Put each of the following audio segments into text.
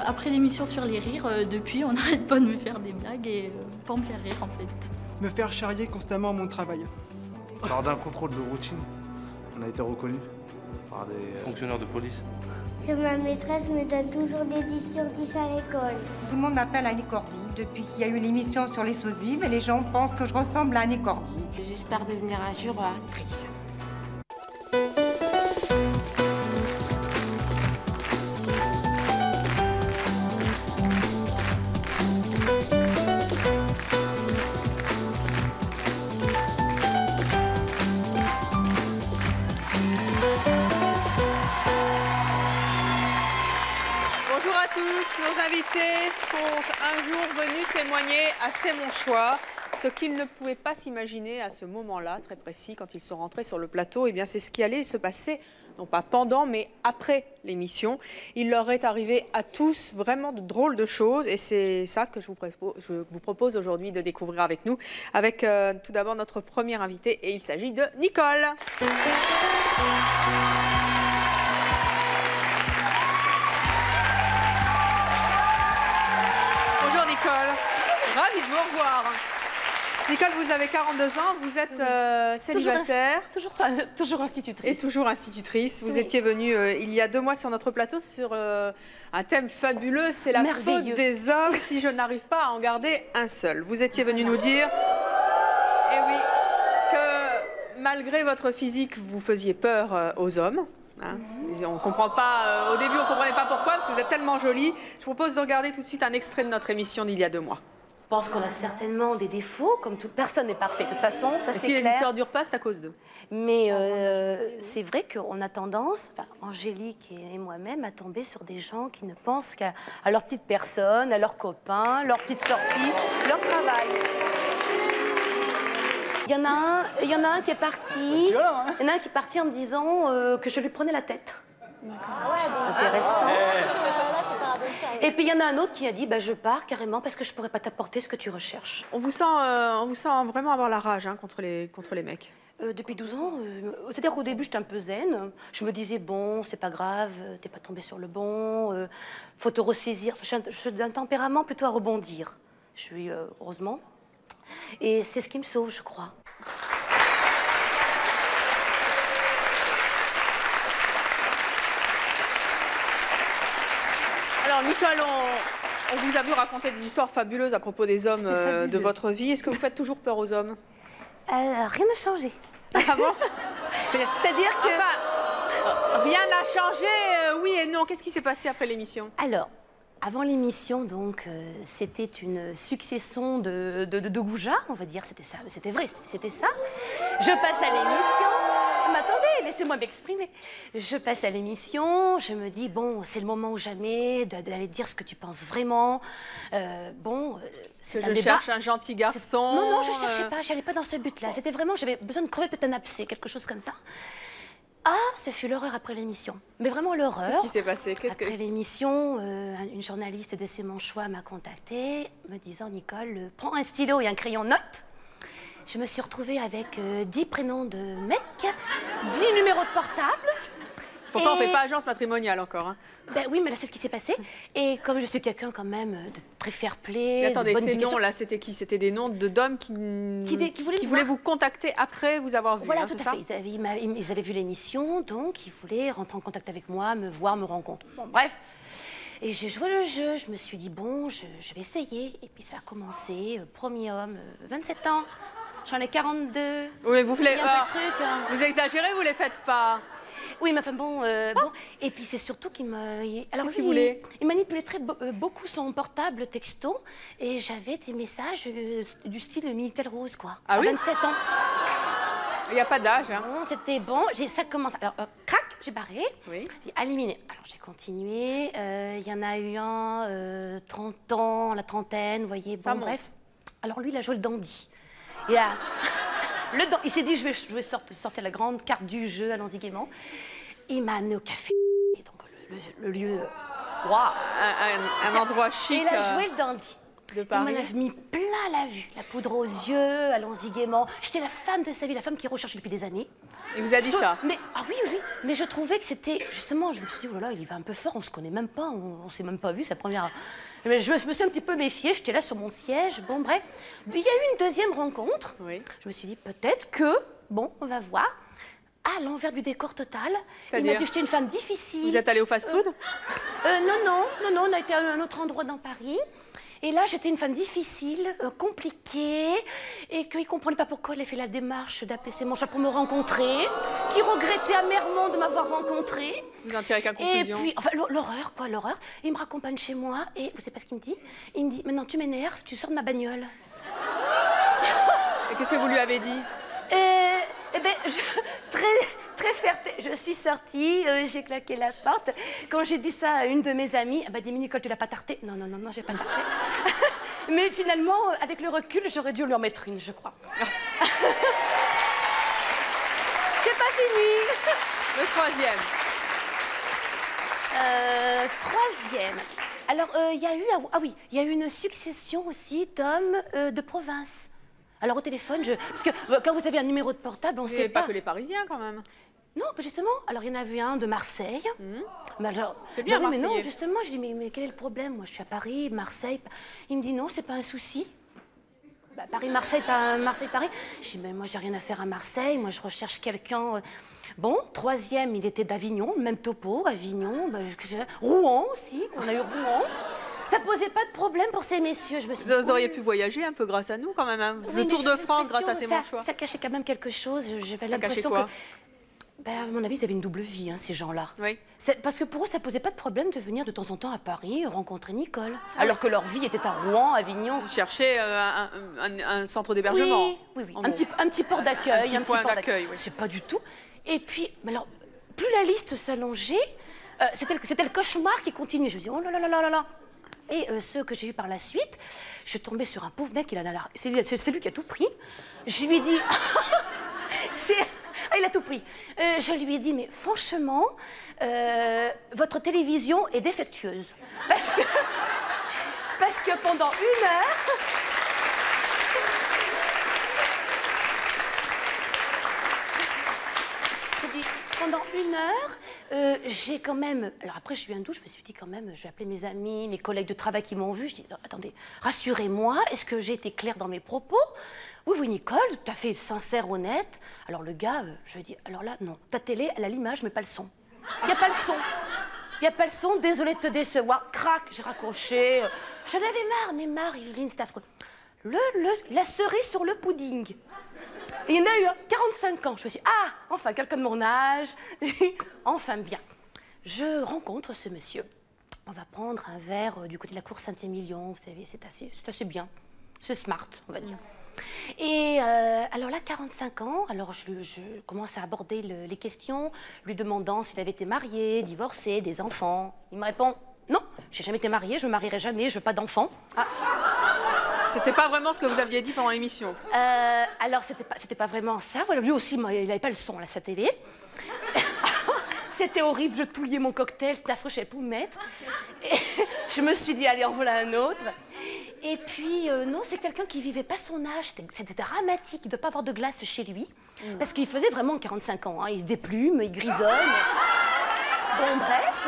Après l'émission sur les rires, depuis, on n'arrête pas de me faire des blagues et pour me faire rire en fait. Me faire charrier constamment à mon travail. Lors d'un contrôle de routine, on a été reconnu par des fonctionnaires de police. Que ma maîtresse me donne toujours des 10 sur 10 à l'école. Tout le monde m'appelle Annie Cordy depuis qu'il y a eu l'émission sur les sosies, mais les gens pensent que je ressemble à Annie Cordy. J'espère devenir un jour actrice. Bonjour à tous, nos invités sont un jour venus témoigner à C'est mon choix. Ce qu'ils ne pouvaient pas s'imaginer à ce moment-là, très précis, quand ils sont rentrés sur le plateau, eh bien c'est ce qui allait se passer, non pas pendant, mais après l'émission. Il leur est arrivé à tous vraiment de drôles de choses et c'est ça que je vous propose aujourd'hui de découvrir avec nous, avec tout d'abord notre première invitée et il s'agit de Nicole. Bonjour Nicole, ravie de vous revoir. Nicole, vous avez 42 ans, vous êtes célibataire. Toujours institutrice. Et toujours institutrice. Vous étiez venue il y a 2 mois sur notre plateau sur un thème fabuleux, c'est la faute des hommes si je n'arrive pas à en garder un seul. Vous étiez venue nous dire, eh oui, que malgré votre physique, vous faisiez peur aux hommes. Hein. On comprend pas, au début, on ne comprenait pas pourquoi, parce que vous êtes tellement jolie. Je vous propose de regarder tout de suite un extrait de notre émission d'il y a 2 mois. Je pense qu'on a certainement des défauts, comme toute personne n'est parfaite. De toute façon, ça c'est clair. Si les histoires durent pas, c'est à cause d'eux. Mais c'est vrai qu'on a tendance, enfin, Angélique et moi-même, à tomber sur des gens qui ne pensent qu'à leur petite personne, à leurs copains, leur petite sortie, leur travail. Il y en a un qui est parti. Il y en a un qui est parti en me disant que je lui prenais la tête. Intéressant. Et puis il y en a un autre qui a dit bah, je pars carrément parce que je pourrais pas t'apporter ce que tu recherches. On vous sent vraiment avoir la rage hein, contre les mecs. Depuis 12 ans, c'est-à-dire qu'au début j'étais un peu zen. Je me disais bon c'est pas grave, t'es pas tombé sur le bon, faut te ressaisir. Je suis d'un tempérament plutôt à rebondir. Je suis heureusement. Et c'est ce qui me sauve, je crois. Alors Nicole, on vous a vu raconter des histoires fabuleuses à propos des hommes de votre vie. Est-ce que vous faites toujours peur aux hommes? Rien n'a changé. Ah bon? C'est-à-dire que... Enfin, rien n'a changé, oui et non. Qu'est-ce qui s'est passé après l'émission? Alors, avant l'émission, donc, c'était une succession de goujats, on va dire. C'était ça, c'était vrai, c'était ça. Je passe à l'émission... Mais attendez, laissez-moi m'exprimer. Je passe à l'émission, je me dis, bon, c'est le moment ou jamais d'aller dire ce que tu penses vraiment. Je cherche un gentil garçon. Non, je cherchais pas, j'allais pas dans ce but-là. C'était vraiment, j'avais besoin de crever peut-être un abcès, quelque chose comme ça. Ah, ce fut l'horreur après l'émission. Mais vraiment l'horreur. Qu'est-ce qui s'est passé? Après l'émission, une journaliste de C'est mon choix m'a contactée, me disant, Nicole, prends un stylo et un crayon note. Je me suis retrouvée avec 10 prénoms de mecs, 10 numéros de portable. Pourtant, on ne fait pas agence matrimoniale encore. Hein. Ben oui, mais là, c'est ce qui s'est passé. Et comme je suis quelqu'un quand même de très fair-play... Mais attendez, ces noms-là, c'était qui? C'était des noms d'hommes qui voulaient vous contacter après vous avoir vu, voilà, hein, c'est ça? Ils avaient vu l'émission, donc ils voulaient rentrer en contact avec moi, me voir, me rencontrer. Bon, bref. Et j'ai joué le jeu, je me suis dit, bon, je vais essayer. Et puis ça a commencé, premier homme, 27 ans. J'en ai 42. Oui, vous exagérez, vous les faites pas. Oui, mais enfin bon, Et puis c'est surtout qu'il m'a... Alors qu'est-ce qu'il voulait? Il manipulait beaucoup son portable texto et j'avais des messages du style Minitel Rose, quoi. Ah oui? 27 ans. Il n'y a pas d'âge, hein? Bon, c'était bon. Ça commence. Alors, crac, j'ai barré. Oui. J'ai éliminé. Alors, j'ai continué. Il y en a eu un, 30 ans, la trentaine, vous voyez. Bon, bref. Alors, lui, il a joué le dandy. Il s'est dit, je vais sortir la grande carte du jeu, allons-y gaiement. Il m'a amené au café, donc le lieu... Wow. Un endroit chic. Et il a joué le dandy. De Paris. Il m'en a mis plein la vue, la poudre aux yeux, allons-y gaiement. J'étais la femme de sa vie, la femme qu'il recherchait depuis des années. Il vous a dit ça? Mais, ah oui, oui, mais je trouvais que c'était, justement, je me suis dit, oh là là, il va un peu fort, on se connaît même pas, on s'est même pas vu, sa première... Mais je me suis un petit peu méfiée, j'étais là sur mon siège, bon bref. Il y a eu une deuxième rencontre, Oui. je me suis dit, peut-être que, bon, on va voir. À l'envers du décor total, il m'a dit que j'étais une femme difficile. Vous êtes allé au fast-food? Non, on a été à un autre endroit dans Paris. Et là, j'étais une femme difficile, compliquée, et qu'il ne comprenait pas pourquoi il a fait la démarche d'appeler ses manches pour me rencontrer, qui regrettait amèrement de m'avoir rencontrée. Vous en tirez qu'une conclusion? Et puis, enfin, l'horreur, quoi, l'horreur. Il me raccompagne chez moi, et vous savez pas ce qu'il me dit? Il me dit, maintenant tu m'énerves, tu sors de ma bagnole. Et qu'est-ce que vous lui avez dit? Eh bien, très fair-play. Je suis sortie, j'ai claqué la porte. Quand j'ai dit ça à une de mes amies, elle m'a dit, mais Nicole, tu l'as pas tarté? Non, j'ai pas tarté. Mais finalement, avec le recul, j'aurais dû lui en mettre une, je crois. C'est pas fini. Le troisième. Troisième. Alors, il y a eu, il y a eu une succession aussi d'hommes de province. Alors au téléphone, parce que quand vous avez un numéro de portable, on ne sait pas. Pas que les Parisiens quand même. Non, justement. Alors il y en avait un de Marseille. Mais alors, c'est bien, mais non, Marseillais. justement, je dis mais quel est le problème? Moi, je suis à Paris, Marseille. Il me dit non, c'est pas un souci. Bah, Paris-Marseille, pas Marseille-Paris. Je dis mais moi, j'ai rien à faire à Marseille. Moi, je recherche quelqu'un. Bon, troisième, il était d'Avignon, même topo, Avignon. Bah, Rouen aussi. On a eu Rouen. Ça posait pas de problème pour ces messieurs. Je me suis dit, vous auriez pu voyager un peu grâce à nous quand même. Hein. Oui, le Tour de France grâce à ces bons choix. Ça cachait quand même quelque chose. J'avais Ça cachait l'impression quoi? que... Ben, à mon avis, ils avaient une double vie, hein, ces gens-là. Oui. Parce que pour eux, ça posait pas de problème de venir de temps en temps à Paris rencontrer Nicole. Alors que leur vie était à Rouen, Avignon. Ils cherchaient un centre d'hébergement. Oui. Un petit port d'accueil. Un petit point d'accueil, oui. C'est pas du tout. Et puis, alors, plus la liste s'allongeait, c'était le cauchemar qui continuait. Je me dis, oh là là là là là. Et ceux que j'ai eu par la suite, je suis tombée sur un pauvre mec, c'est lui qui a tout pris. Je lui ai dit, il a tout pris. Je lui ai dit, mais franchement, votre télévision est défectueuse. Parce que pendant une heure... Pendant une heure, j'ai quand même... Alors après, je suis un doux, je me suis dit quand même, je vais appeler mes amis, mes collègues de travail qui m'ont vu. Je dis, attendez, rassurez-moi, est-ce que j'ai été claire dans mes propos? Oui, Nicole, tout à fait sincère, honnête. Alors le gars, je lui ai dit, alors là, non, ta télé, elle a l'image, mais pas le son. Il n'y a pas le son. Il n'y a pas le son, désolée de te décevoir. Crac, j'ai raccroché. J'en avais marre, Yveline, c'est affreux. La cerise sur le pudding. Et il y en a eu 45 ans. Je me suis dit, ah, enfin, quelqu'un de mon âge. Enfin, bien. Je rencontre ce monsieur. On va prendre un verre du côté de la cour Saint-Émilion. Vous savez, c'est assez bien. C'est smart, on va dire. Et alors là, 45 ans, alors je commence à aborder les questions, lui demandant s'il avait été marié, divorcé, des enfants. Il me répond, non, j'ai jamais été marié, je me marierai jamais, je veux pas d'enfants. Ah. C'était pas vraiment ce que vous aviez dit pendant l'émission. Alors, c'était pas vraiment ça. Voilà, lui aussi, il n'avait pas le son, là, sa télé. C'était horrible, je touillais mon cocktail, c'était affreux, je savais pas où me mettre. Et je me suis dit, allez, en voilà un autre. Et puis, non, c'est quelqu'un qui vivait pas son âge. C'était dramatique, il ne doit pas avoir de glace chez lui. Parce qu'il faisait vraiment 45 ans. Hein. Il se déplume, il grisonne. Bon, bref.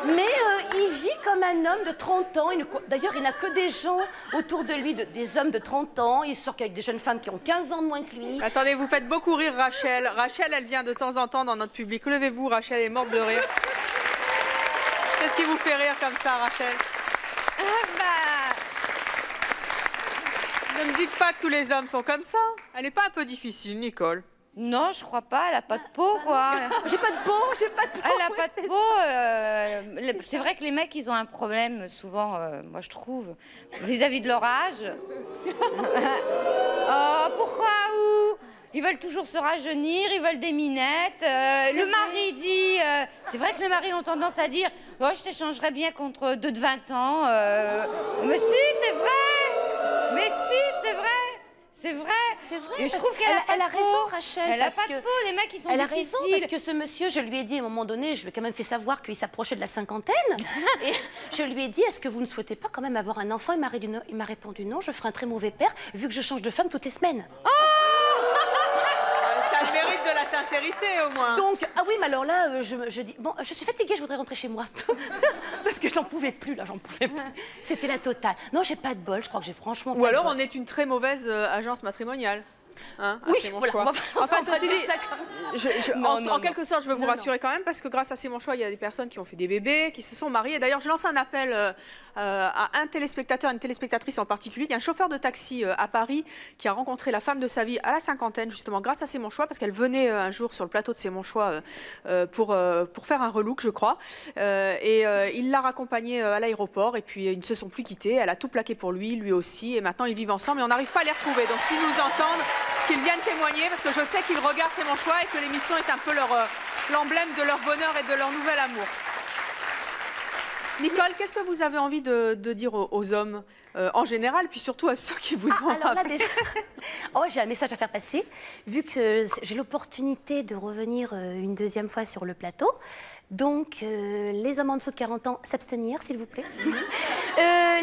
Mais il vit comme un homme de 30 ans. D'ailleurs, il n'a que des gens autour de lui, des hommes de 30 ans. Il sort qu'avec des jeunes femmes qui ont 15 ans de moins que lui. Attendez, vous faites beaucoup rire Rachel. Rachel, elle vient de temps en temps dans notre public. Levez-vous, Rachel est morte de rire. Qu'est-ce qui vous fait rire comme ça, Rachel? Ne me dites pas que tous les hommes sont comme ça. Elle n'est pas un peu difficile, Nicole? Non, je crois pas. Elle a pas de peau, quoi. J'ai pas de peau, j'ai pas de peau. Elle a pas de peau. C'est vrai que les mecs, ils ont un problème, souvent, moi, je trouve, vis-à-vis de leur âge. Oh, pourquoi ou ils veulent toujours se rajeunir, ils veulent des minettes. Le mari dit... c'est vrai que les maris ont tendance à dire « Oh, je t'échangerais bien contre deux de 20 ans. Mais si, c'est vrai. Mais si, c'est vrai. C'est vrai. C'est vrai. Et je trouve qu'elle a raison, Rachel. Elle a pas de peau, les mecs, ils sont difficiles. Elle a raison, parce que ce monsieur, je lui ai dit à un moment donné, je lui ai quand même fait savoir qu'il s'approchait de la cinquantaine. Et Je lui ai dit, est-ce que vous ne souhaitez pas quand même avoir un enfant? Il m'a répondu non, je ferai un très mauvais père, vu que je change de femme toutes les semaines. Oh ça mérite de la sincérité, au moins. Donc, ah oui, mais alors là, je dis, bon, je suis fatiguée, je voudrais rentrer chez moi. Parce que j'en pouvais plus, là, j'en pouvais plus. C'était la totale. Non, j'ai pas de bol, je crois que j'ai franchement Ou alors, on est une très mauvaise agence matrimoniale. Hein, oui, c'est mon voilà, choix. Enfin, ceci dit, en quelque sorte, je veux vous rassurer quand même, parce que grâce à C'est mon choix, il y a des personnes qui ont fait des bébés, qui se sont mariées. D'ailleurs, je lance un appel à un téléspectateur, une téléspectatrice en particulier. Il y a un chauffeur de taxi à Paris qui a rencontré la femme de sa vie à la cinquantaine, justement, grâce à C'est mon choix, parce qu'elle venait un jour sur le plateau de C'est mon choix pour faire un relook, je crois. Il l'a raccompagnée à l'aéroport, et puis ils ne se sont plus quittés. Elle a tout plaqué pour lui, lui aussi, et maintenant ils vivent ensemble, mais on n'arrive pas à les retrouver. Donc, s'ils nous entendent, qu'ils viennent témoigner, parce que je sais qu'ils regardent C'est mon choix et que l'émission est un peu l'emblème de leur bonheur et de leur nouvel amour. Nicole, qu'est-ce que vous avez envie de dire aux hommes en général, puis surtout à ceux qui vous ont alors là, appelé? déjà, j'ai un message à faire passer. Vu que j'ai l'opportunité de revenir une deuxième fois sur le plateau, donc les hommes en dessous de 40 ans, s'abstenir, s'il vous plaît.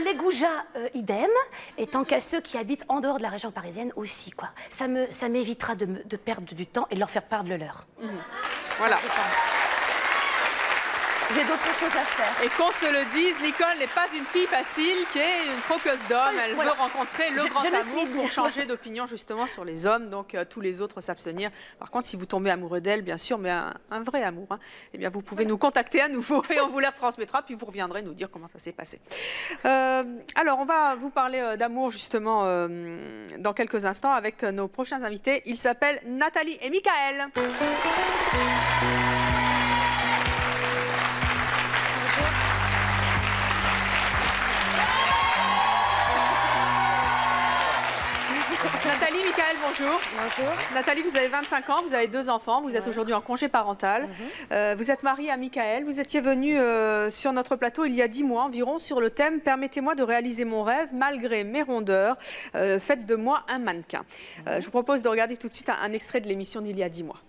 Les goujats, idem. Et tant qu'à ceux qui habitent en dehors de la région parisienne aussi, quoi. Ça m'évitera de perdre du temps et de leur faire perdre le leur. Voilà. Ça, je pense. J'ai d'autres choses à faire. Et qu'on se le dise, Nicole n'est pas une fille facile qui est une croqueuse d'hommes. Elle veut rencontrer le grand amour pour changer d'opinion justement sur les hommes. Donc tous les autres s'abstenir. Par contre, si vous tombez amoureux d'elle, bien sûr, mais un vrai amour, hein, eh bien vous pouvez nous contacter à nouveau et on vous les retransmettra. Puis vous reviendrez nous dire comment ça s'est passé. Alors, on va vous parler d'amour justement dans quelques instants avec nos prochains invités. Ils s'appellent Nathalie et Michael. Nathalie, Michael, bonjour. Bonjour. Nathalie, vous avez 25 ans, vous avez 2 enfants, vous êtes aujourd'hui en congé parental. Vous êtes mariée à Michael, vous étiez venue sur notre plateau il y a 10 mois environ sur le thème « Permettez-moi de réaliser mon rêve malgré mes rondeurs, faites de moi un mannequin ». Je vous propose de regarder tout de suite un extrait de l'émission d'il y a 10 mois.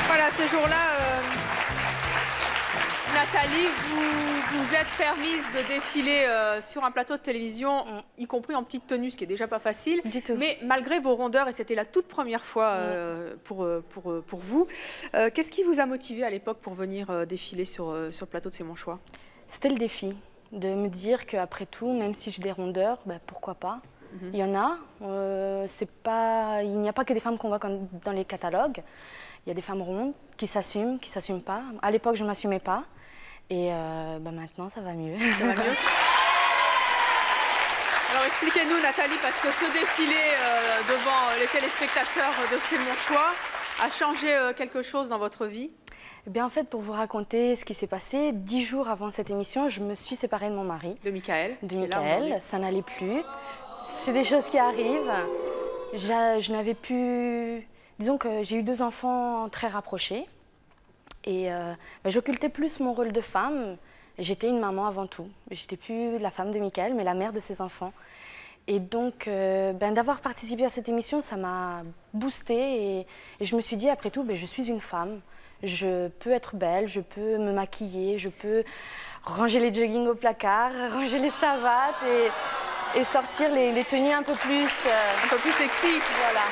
Voilà, ce jour-là, Nathalie, vous êtes permise de défiler sur un plateau de télévision, y compris en petite tenue, ce qui est déjà pas facile. Du tout. Mais malgré vos rondeurs, et c'était la toute première fois pour vous, qu'est-ce qui vous a motivé à l'époque pour venir défiler sur le plateau de C'est mon choix? C'était le défi de me dire qu'après tout, même si j'ai des rondeurs, pourquoi pas. Il y en a. Il n'y a pas que des femmes qu'on voit dans les catalogues. Il y a des femmes rondes qui s'assument pas. À l'époque, je ne m'assumais pas. Et maintenant, ça va mieux. Ça va mieux. Alors expliquez-nous, Nathalie, parce que ce défilé devant les téléspectateurs de C'est mon choix a changé quelque chose dans votre vie? Eh bien, en fait, pour vous raconter ce qui s'est passé, 10 jours avant cette émission, je me suis séparée de mon mari. De Michael. De Michael. Ça n'allait plus. C'est des choses qui arrivent. Je n'avais plus... Disons que j'ai eu 2 enfants très rapprochés. Et j'occultais plus mon rôle de femme. J'étais une maman avant tout. J'étais plus la femme de Michael, mais la mère de ses enfants. Et donc, d'avoir participé à cette émission, ça m'a boostée. Et je me suis dit, après tout, je suis une femme. Je peux être belle, je peux me maquiller, je peux ranger les joggings au placard, ranger les savates et sortir les tenues un peu plus... Un peu plus sexy. Voilà.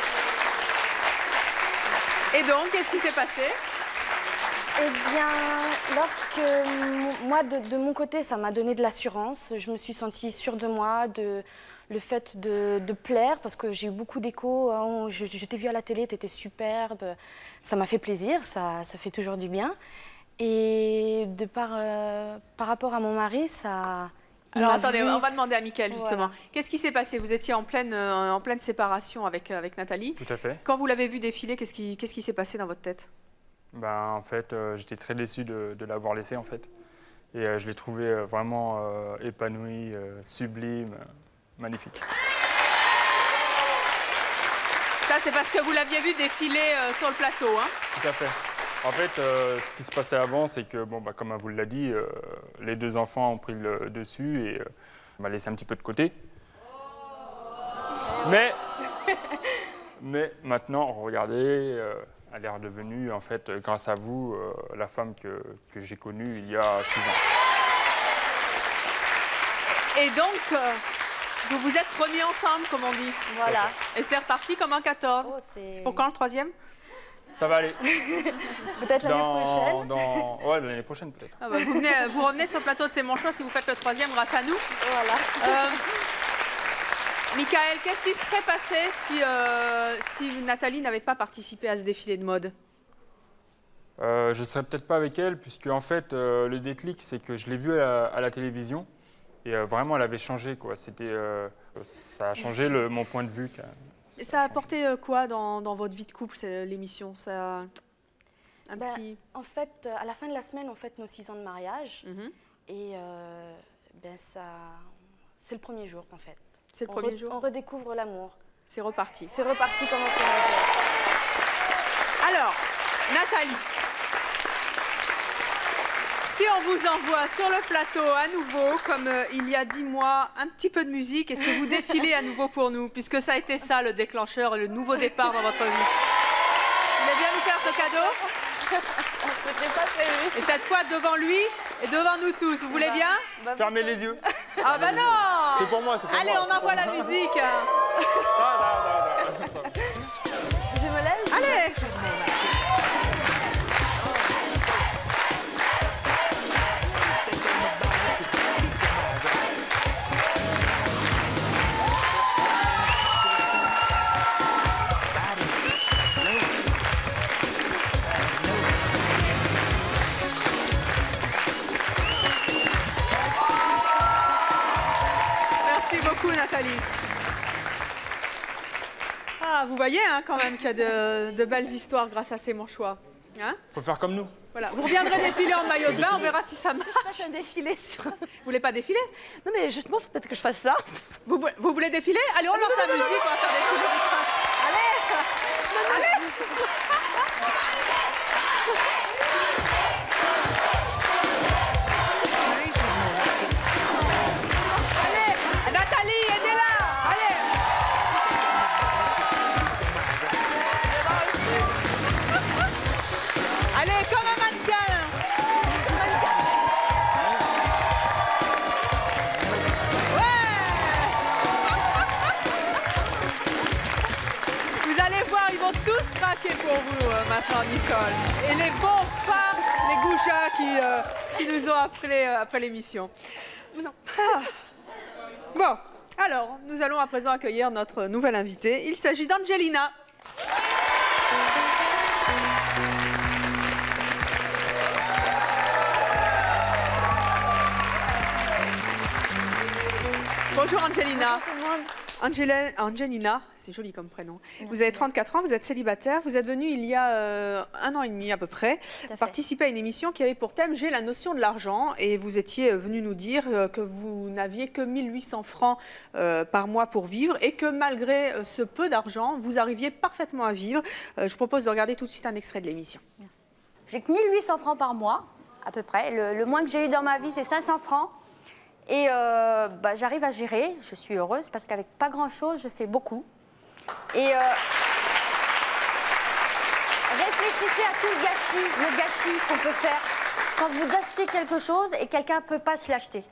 Et donc, qu'est-ce qui s'est passé? Eh bien, lorsque moi, de mon côté, ça m'a donné de l'assurance. Je me suis sentie sûre de moi, le fait de plaire, parce que j'ai eu beaucoup d'échos. Oh, je t'ai vue à la télé, tu étais superbe. Ça m'a fait plaisir, ça fait toujours du bien. Et par rapport à mon mari, ça... Alors attendez, on va demander à Michael justement. Voilà. Qu'est-ce qui s'est passé? Vous étiez en pleine séparation avec Nathalie. Tout à fait. Quand vous l'avez vue défiler, qu'est-ce qui s'est passé dans votre tête? Ben, en fait, j'étais très déçu de l'avoir laissé, en fait. Et je l'ai trouvé vraiment épanoui, sublime, magnifique. Ça, c'est parce que vous l'aviez vu défiler sur le plateau, hein? Tout à fait. En fait, ce qui se passait avant, c'est que, bon, bah, comme elle vous l'a dit, les deux enfants ont pris le dessus et m'a laissé un petit peu de côté. Mais maintenant, regardez, elle est redevenue, en fait, grâce à vous, la femme que j'ai connue il y a 6 ans. Et donc, vous vous êtes remis ensemble, comme on dit. Voilà. Et c'est reparti comme en 14. Oh, c'est pour quand le 3e? Ça va aller. Peut-être l'année prochaine. Ouais, l'année prochaine peut-être. Ah bah, vous revenez sur le plateau de C'est mon choix si vous faites le 3e grâce à nous. Voilà. Michael, qu'est-ce qui se serait passé si Nathalie n'avait pas participé à ce défilé de mode? Je ne serais peut-être pas avec elle, puisque en fait, le déclic, c'est que je l'ai vue à la télévision. Et vraiment, elle avait changé, quoi. Ça a changé mon point de vue. Et ça a apporté quoi dans votre vie de couple, l'émission? En fait, à la fin de la semaine, on fête nos 6 ans de mariage. Et c'est le premier jour, en fait. C'est le premier jour? On redécouvre l'amour. C'est reparti. C'est reparti comme au premier jour. Alors, Nathalie, si on vous envoie sur le plateau à nouveau, comme il y a 10 mois, un petit peu de musique, est-ce que vous défilez à nouveau pour nous? Puisque ça a été ça, le déclencheur, le nouveau départ dans votre vie. Vous voulez bien nous faire ce cadeau? C'était pas prévu. Et cette fois, devant lui et devant nous tous. Vous voulez bien? Fermez les yeux. Ah bah non! C'est pour moi, c'est pour moi. Allez, on envoie la musique. Je me lève? Allez! Merci beaucoup, Nathalie. Ah, vous voyez hein, quand même qu'il y a de belles histoires grâce à C'est mon choix. Hein? Faut faire comme nous. Voilà. Vous reviendrez défiler en maillot de bain, on verra si ça marche. Je fasse un défilé sur... Vous voulez pas défiler? Non mais justement, faut peut-être que je fasse ça. Vous voulez défiler? Allez, on lance la musique, on va faire défiler. Allez! Allez! Allez, Nathalie, aidez-la! Allez! Allez, comme un mannequin! Vous allez voir, ils vont tous craquer pour vous maintenant, Nicole. Et les bons pas, les goujats qui nous ont appelés après l'émission. Ah. Bon, alors, nous allons à présent accueillir notre nouvelle invitée. Il s'agit d'Angelina. Bonjour Angelina. Angelina, c'est joli comme prénom. Merci. Vous avez 34 ans, vous êtes célibataire, vous êtes venue il y a 1 an et demi à peu près, participer à une émission qui avait pour thème « J'ai la notion de l'argent » et vous étiez venu nous dire que vous n'aviez que 1800 francs par mois pour vivre et que malgré ce peu d'argent, vous arriviez parfaitement à vivre. Je vous propose de regarder tout de suite un extrait de l'émission. J'ai que 1800 francs par mois, à peu près. Le moins que j'ai eu dans ma vie, c'est 500 francs. Et j'arrive à gérer, je suis heureuse parce qu'avec pas grand-chose, je fais beaucoup. Et réfléchissez à tout le gâchis qu'on peut faire quand vous achetez quelque chose et quelqu'un ne peut pas se l'acheter.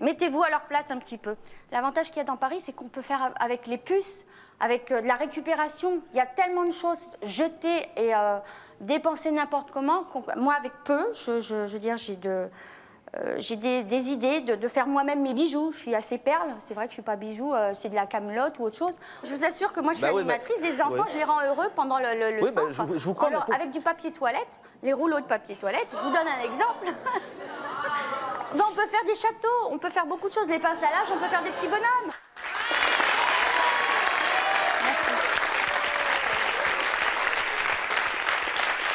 Mettez-vous à leur place un petit peu. L'avantage qu'il y a dans Paris, c'est qu'on peut faire avec les puces, avec de la récupération. Il y a tellement de choses jetées et dépensées n'importe comment. Moi, avec peu, je veux dire, j'ai des idées de faire moi-même mes bijoux. Je suis assez perle. C'est vrai que je ne suis pas bijou, c'est de la camelote ou autre chose. Je vous assure que moi, je suis animatrice des enfants. Je les rends heureux pendant le centre. Je vous crois, alors, avec du papier toilette, les rouleaux de papier toilette. Je vous donne un exemple. On peut faire des châteaux, on peut faire beaucoup de choses. Les pinces à linge, on peut faire des petits bonhommes.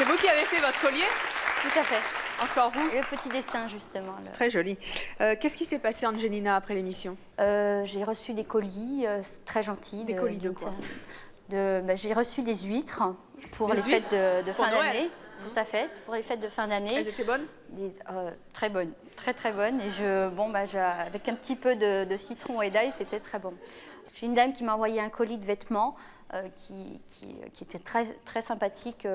C'est vous qui avez fait votre collier? Tout à fait. Encore vous? Et le petit dessin, justement. C'est très joli. Qu'est-ce qui s'est passé, Angelina, après l'émission? J'ai reçu des colis très gentils. Des colis de quoi? J'ai reçu des huîtres pour les fêtes de fin d'année. Tout à fait, pour les fêtes de fin d'année. Elles étaient bonnes? Très bonnes, très bonnes. Et avec un petit peu de citron et d'ail, c'était très bon. J'ai une dame qui m'a envoyé un colis de vêtements qui était très sympathique.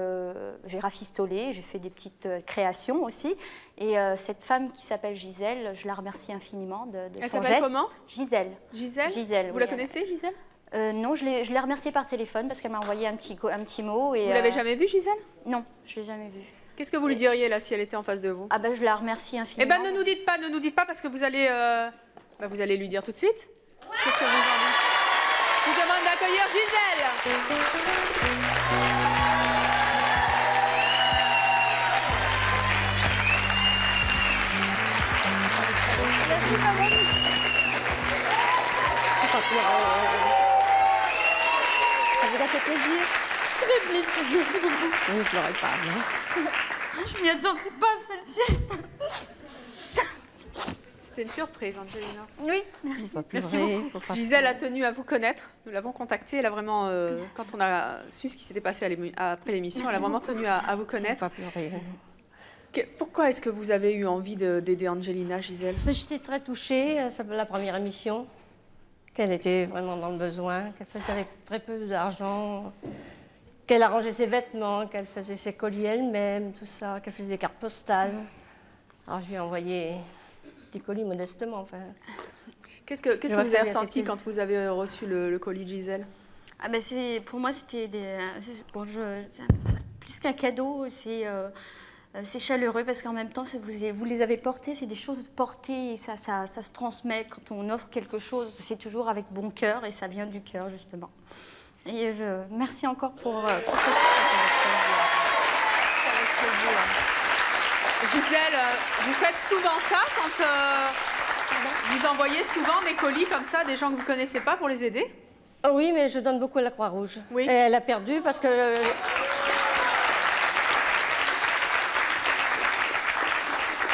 J'ai rafistolé, j'ai fait des petites créations aussi. Et cette femme qui s'appelle Gisèle, je la remercie infiniment de son geste. Elle s'appelle comment? Gisèle. Gisèle? Vous la connaissez, Gisèle? Non, je l'ai remerciée par téléphone parce qu'elle m'a envoyé un petit mot. Et, vous l'avez jamais vue, Gisèle? Non, je ne l'ai jamais vue. Qu'est-ce que vous lui diriez là si elle était en face de vous? Ah ben, je la remercie infiniment. Eh ben, ne nous dites pas parce que vous allez lui dire tout de suite. Qu'est-ce que vous en dites? Je vous demande d'accueillir Gisèle. Merci, madame. Ça vous a fait plaisir? Très plaisir, merci beaucoup. Oui, je l'aurais pas, non? Je m'y attendais pas, celle-ci. C'était une surprise, Angelina. Oui, merci. Merci beaucoup. Gisèle a tenu à vous connaître. Nous l'avons contactée. Elle a vraiment, quand on a su ce qui s'était passé après l'émission, elle a vraiment tenu à vous connaître. Pas pleurer. Pourquoi est-ce que vous avez eu envie d'aider Angelina, Gisèle? J'étais très touchée à la première émission, qu'elle était vraiment dans le besoin, qu'elle faisait avec très peu d'argent, qu'elle arrangeait ses vêtements, qu'elle faisait ses colliers elle-même, tout ça, qu'elle faisait des cartes postales. Alors je lui ai envoyé des colis modestement. Enfin. Qu'est-ce que vous avez ressenti quand vous avez reçu le colis de Gisèle? Ah ben pour moi, c'était plus qu'un cadeau. C'est chaleureux parce qu'en même temps, vous les avez portés, c'est des choses portées et ça se transmet. Quand on offre quelque chose, c'est toujours avec bon cœur et ça vient du cœur, justement. Et merci encore pour cette Gisèle, vous faites souvent ça quand vous envoyez souvent des colis comme ça, des gens que vous ne connaissez pas pour les aider? Oui, mais je donne beaucoup à la Croix-Rouge. Oui. Et elle a perdu parce que...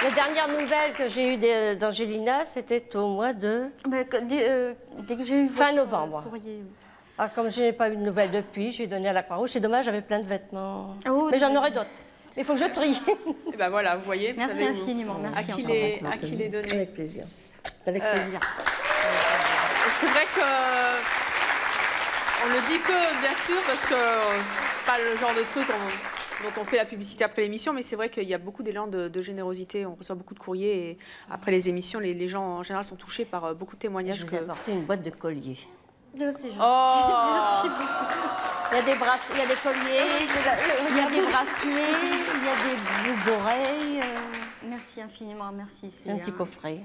La dernière nouvelle que j'ai eue d'Angelina, c'était au mois de... dès que j'ai eu fin novembre. Courrier, oui. Alors, comme je n'ai pas eu de nouvelles depuis, j'ai donné à la Croix-Rouge. C'est dommage, j'avais plein de vêtements. Oh, mais j'en aurai d'autres. Mais il faut que je trie. Et ben voilà, vous voyez, vous merci savez infiniment. Merci à qui les donner. Avec plaisir. Avec plaisir. C'est vrai que on le dit peu, bien sûr, parce que c'est pas le genre de truc dont on fait la publicité après l'émission, mais c'est vrai qu'il y a beaucoup d'élan de générosité. On reçoit beaucoup de courriers et après les émissions, les gens en général sont touchés par beaucoup de témoignages. Je vous ai apporté une boîte de colliers. C'est gentil. Oh, merci beaucoup. Il y a des colliers, il y a des bracelets, il y a des boucles d'oreilles. Merci infiniment, merci. Un petit coffret.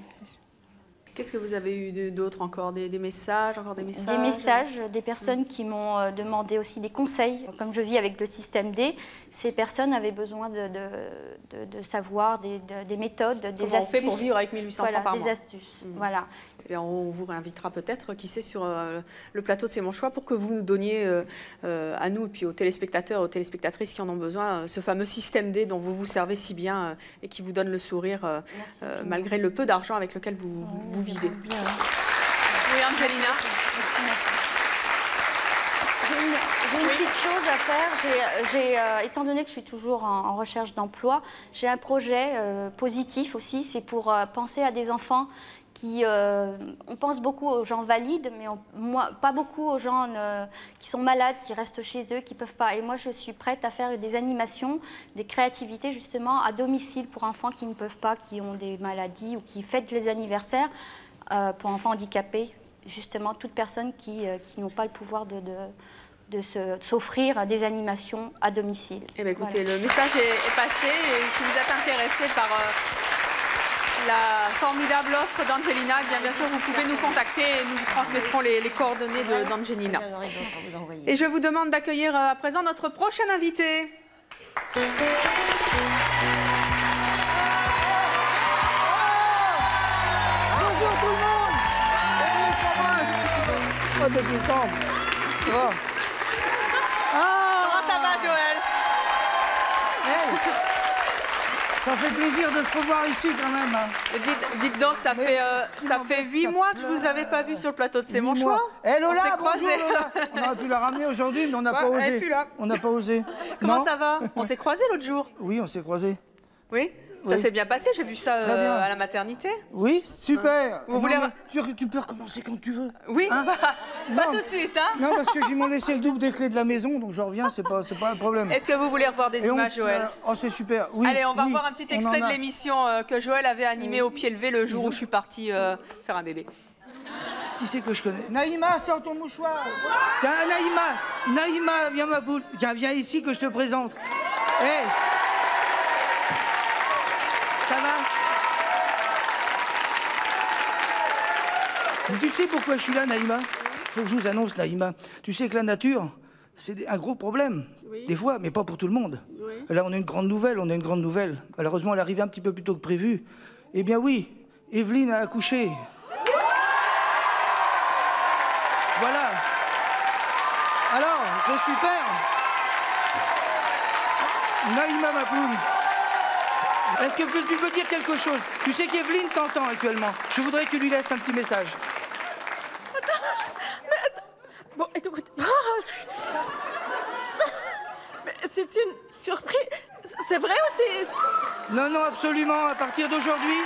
Qu'est-ce que vous avez eu d'autre encore? Des messages, encore des messages? Des messages, des personnes qui m'ont demandé aussi des conseils. Comme je vis avec le système D, ces personnes avaient besoin de savoir des méthodes, des astuces. Comment on fait pour vivre avec 1800 francs par mois? Des astuces, voilà. Et on vous réinvitera peut-être, qui sait, sur le plateau de C'est mon choix pour que vous nous donniez à nous et puis aux téléspectateurs, aux téléspectatrices qui en ont besoin, ce fameux système D dont vous vous servez si bien et qui vous donne le sourire malgré le peu d'argent avec lequel vous vivez. Bien. Oui, Angelina. Merci. J'ai une petite chose à faire. Étant donné que je suis toujours en recherche d'emploi, j'ai un projet positif aussi. C'est pour penser à des enfants on pense beaucoup aux gens valides, mais pas beaucoup aux gens qui sont malades, qui restent chez eux, qui ne peuvent pas. Et moi, je suis prête à faire des animations, des créativités, justement, à domicile pour enfants qui ne peuvent pas, qui ont des maladies ou qui fêtent les anniversaires pour enfants handicapés. Justement, toutes personnes qui n'ont pas le pouvoir de s'offrir des animations à domicile. Eh bien, écoutez, le message est passé. Et si vous êtes intéressé par la formidable offre d'Angelina, bien sûr, vous pouvez nous contacter et nous transmettrons les coordonnées d'Angelina. Et je vous demande d'accueillir à présent notre prochain invité. Bonjour tout le monde. Pas depuis le temps. Comment ça va, Joël? Ça fait plaisir de se revoir ici quand même. Hein. Dites donc, ça fait 8 mois que je vous avais pas vu sur le plateau de C'est mon choix. Eh Lola, on s'est bonjour croisés. Lola. On aurait pu la ramener aujourd'hui, mais on n'a pas Elle est osé. plus là. On n'a pas osé. Comment Non. ça va? On s'est croisés l'autre jour. Oui, on s'est croisés. Oui. Ça s'est bien passé, j'ai vu ça Très bien. à la maternité. Oui, super. Vous voulez... tu peux recommencer quand tu veux. Oui, hein? pas tout de suite. Hein? Non, parce que j'ai m'ont laissé le double des clés de la maison, donc je reviens, c'est pas un problème. Est-ce que vous voulez revoir des images, Joël? Oh, c'est super. Oui, allez, on va oui, revoir un petit extrait de l'émission que Joël avait animée au pied levé le jour où je suis partie faire un bébé. Qui c'est que je connais? Naïma, sors ton mouchoir. Tiens, Naïma, viens ma poule. Viens ici que je te présente. Hé. Ça va? Tu sais pourquoi je suis là, Naïma? Faut que je vous annonce, Naïma. Tu sais que la nature, c'est un gros problème. Oui. Des fois, mais pas pour tout le monde. Oui. Là, on a une grande nouvelle, Malheureusement, elle est arrivée un petit peu plus tôt que prévu. Eh bien oui, Evelyne a accouché. Voilà. Alors, c'est super. Naïma, ma poule. Est-ce que tu peux dire quelque chose? Tu sais qu'Evelyne t'entend actuellement. Je voudrais que tu lui laisses un petit message. Attends. Bon, écoute. Mais c'est une surprise. C'est vrai ou c'est... Non, non, absolument. À partir d'aujourd'hui,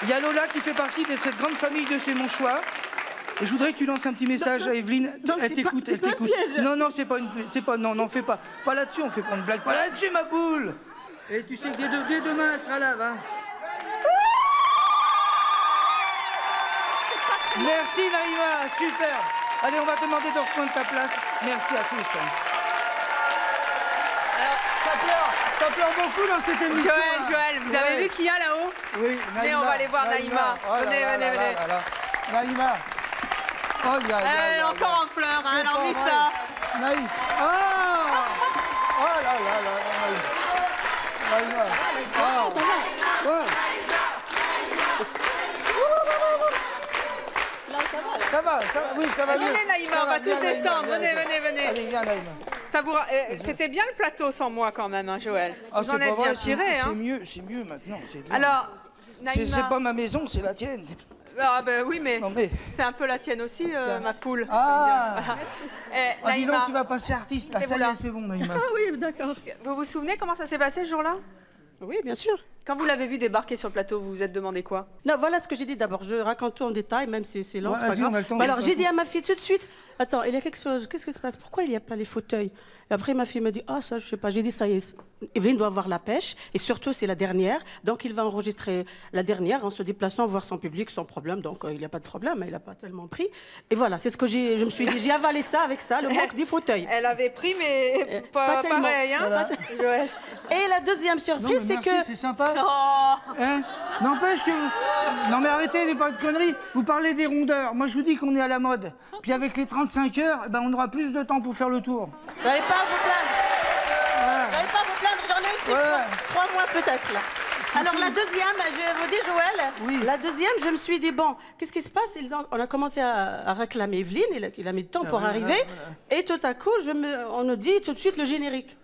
il y a Lola qui fait partie de cette grande famille de C'est mon choix. Et je voudrais que tu lances un petit message à Evelyne. Elle t'écoute, elle t'écoute. Non, non, non, fais pas. Pas là-dessus, on fait pas une blague. Pas là-dessus, ma poule. Et tu sais que dès demain, elle sera là, va. Merci, Naïma, super. Allez, on va te demander de reprendre ta place. Merci à tous. Alors, ça pleure beaucoup dans cette émission. Joël, vous avez vu qui y a là-haut? Oui, Naïma. Venez, on va aller voir Naïma. Venez. Naïma. Oh, elle est encore en pleurs, hein, elle a envie ça. Naïma. Oh là là là, Naïma. Ouais. Ça va, oui, ça va mieux. Venez Naïma, on va tous descendre. Venez. Allez, viens Naïma. C'était bien le plateau sans moi quand même, hein, Joël. Vous en êtes bien tiré. C'est mieux maintenant. Alors, Naïma... C'est pas ma maison, c'est la tienne. Ah ben oui, mais, c'est un peu la tienne aussi, ma poule. Ah, Naïma, dis donc, tu vas passer artiste, là, ça y est, c'est bon, Naïma. Ah oui, d'accord. Vous vous souvenez comment ça s'est passé ce jour-là? Oui, bien sûr. Quand vous l'avez vu débarquer sur le plateau, vous vous êtes demandé quoi? Non, voilà ce que j'ai dit d'abord. Je raconte tout en détail, même si c'est long. Ouais, vas-y, on a le temps. Alors, j'ai dit à ma fille tout de suite, attends, il y a quelque chose, qu'est-ce qui se passe? Pourquoi il n'y a pas les fauteuils? Et après, ma fille me dit, ah, ça, je sais pas. J'ai dit, ça y est, Evelyne doit avoir la pêche, et surtout, c'est la dernière. Donc, il va enregistrer la dernière en se déplaçant, voir son public sans problème. Donc, il n'y a pas de problème, il n'a pas tellement pris. Et voilà, c'est ce que je me suis dit, j'ai avalé ça avec ça, le manque du fauteuil. Elle avait pris, mais pas pareil, hein, voilà. Joël. Et la deuxième surprise, c'est que... C'est sympa. Oh. Hein? N'empêche que... Non mais arrêtez, les pas de conneries. Vous parlez des rondeurs. Moi, je vous dis qu'on est à la mode. Puis avec les 35 heures, on aura plus de temps pour faire le tour. Vous n'allez pas à vous plaindre. Voilà. Vous n'allez pas à vous plaindre, j'en ai aussi 3 mois peut-être, là. Alors la deuxième, je vous dis Joël, oui. La deuxième, je me suis dit, bon, qu'est-ce qui se passe? On a commencé à réclamer Evelyne, il a mis du temps pour arriver, et tout à coup, on nous dit tout de suite le générique.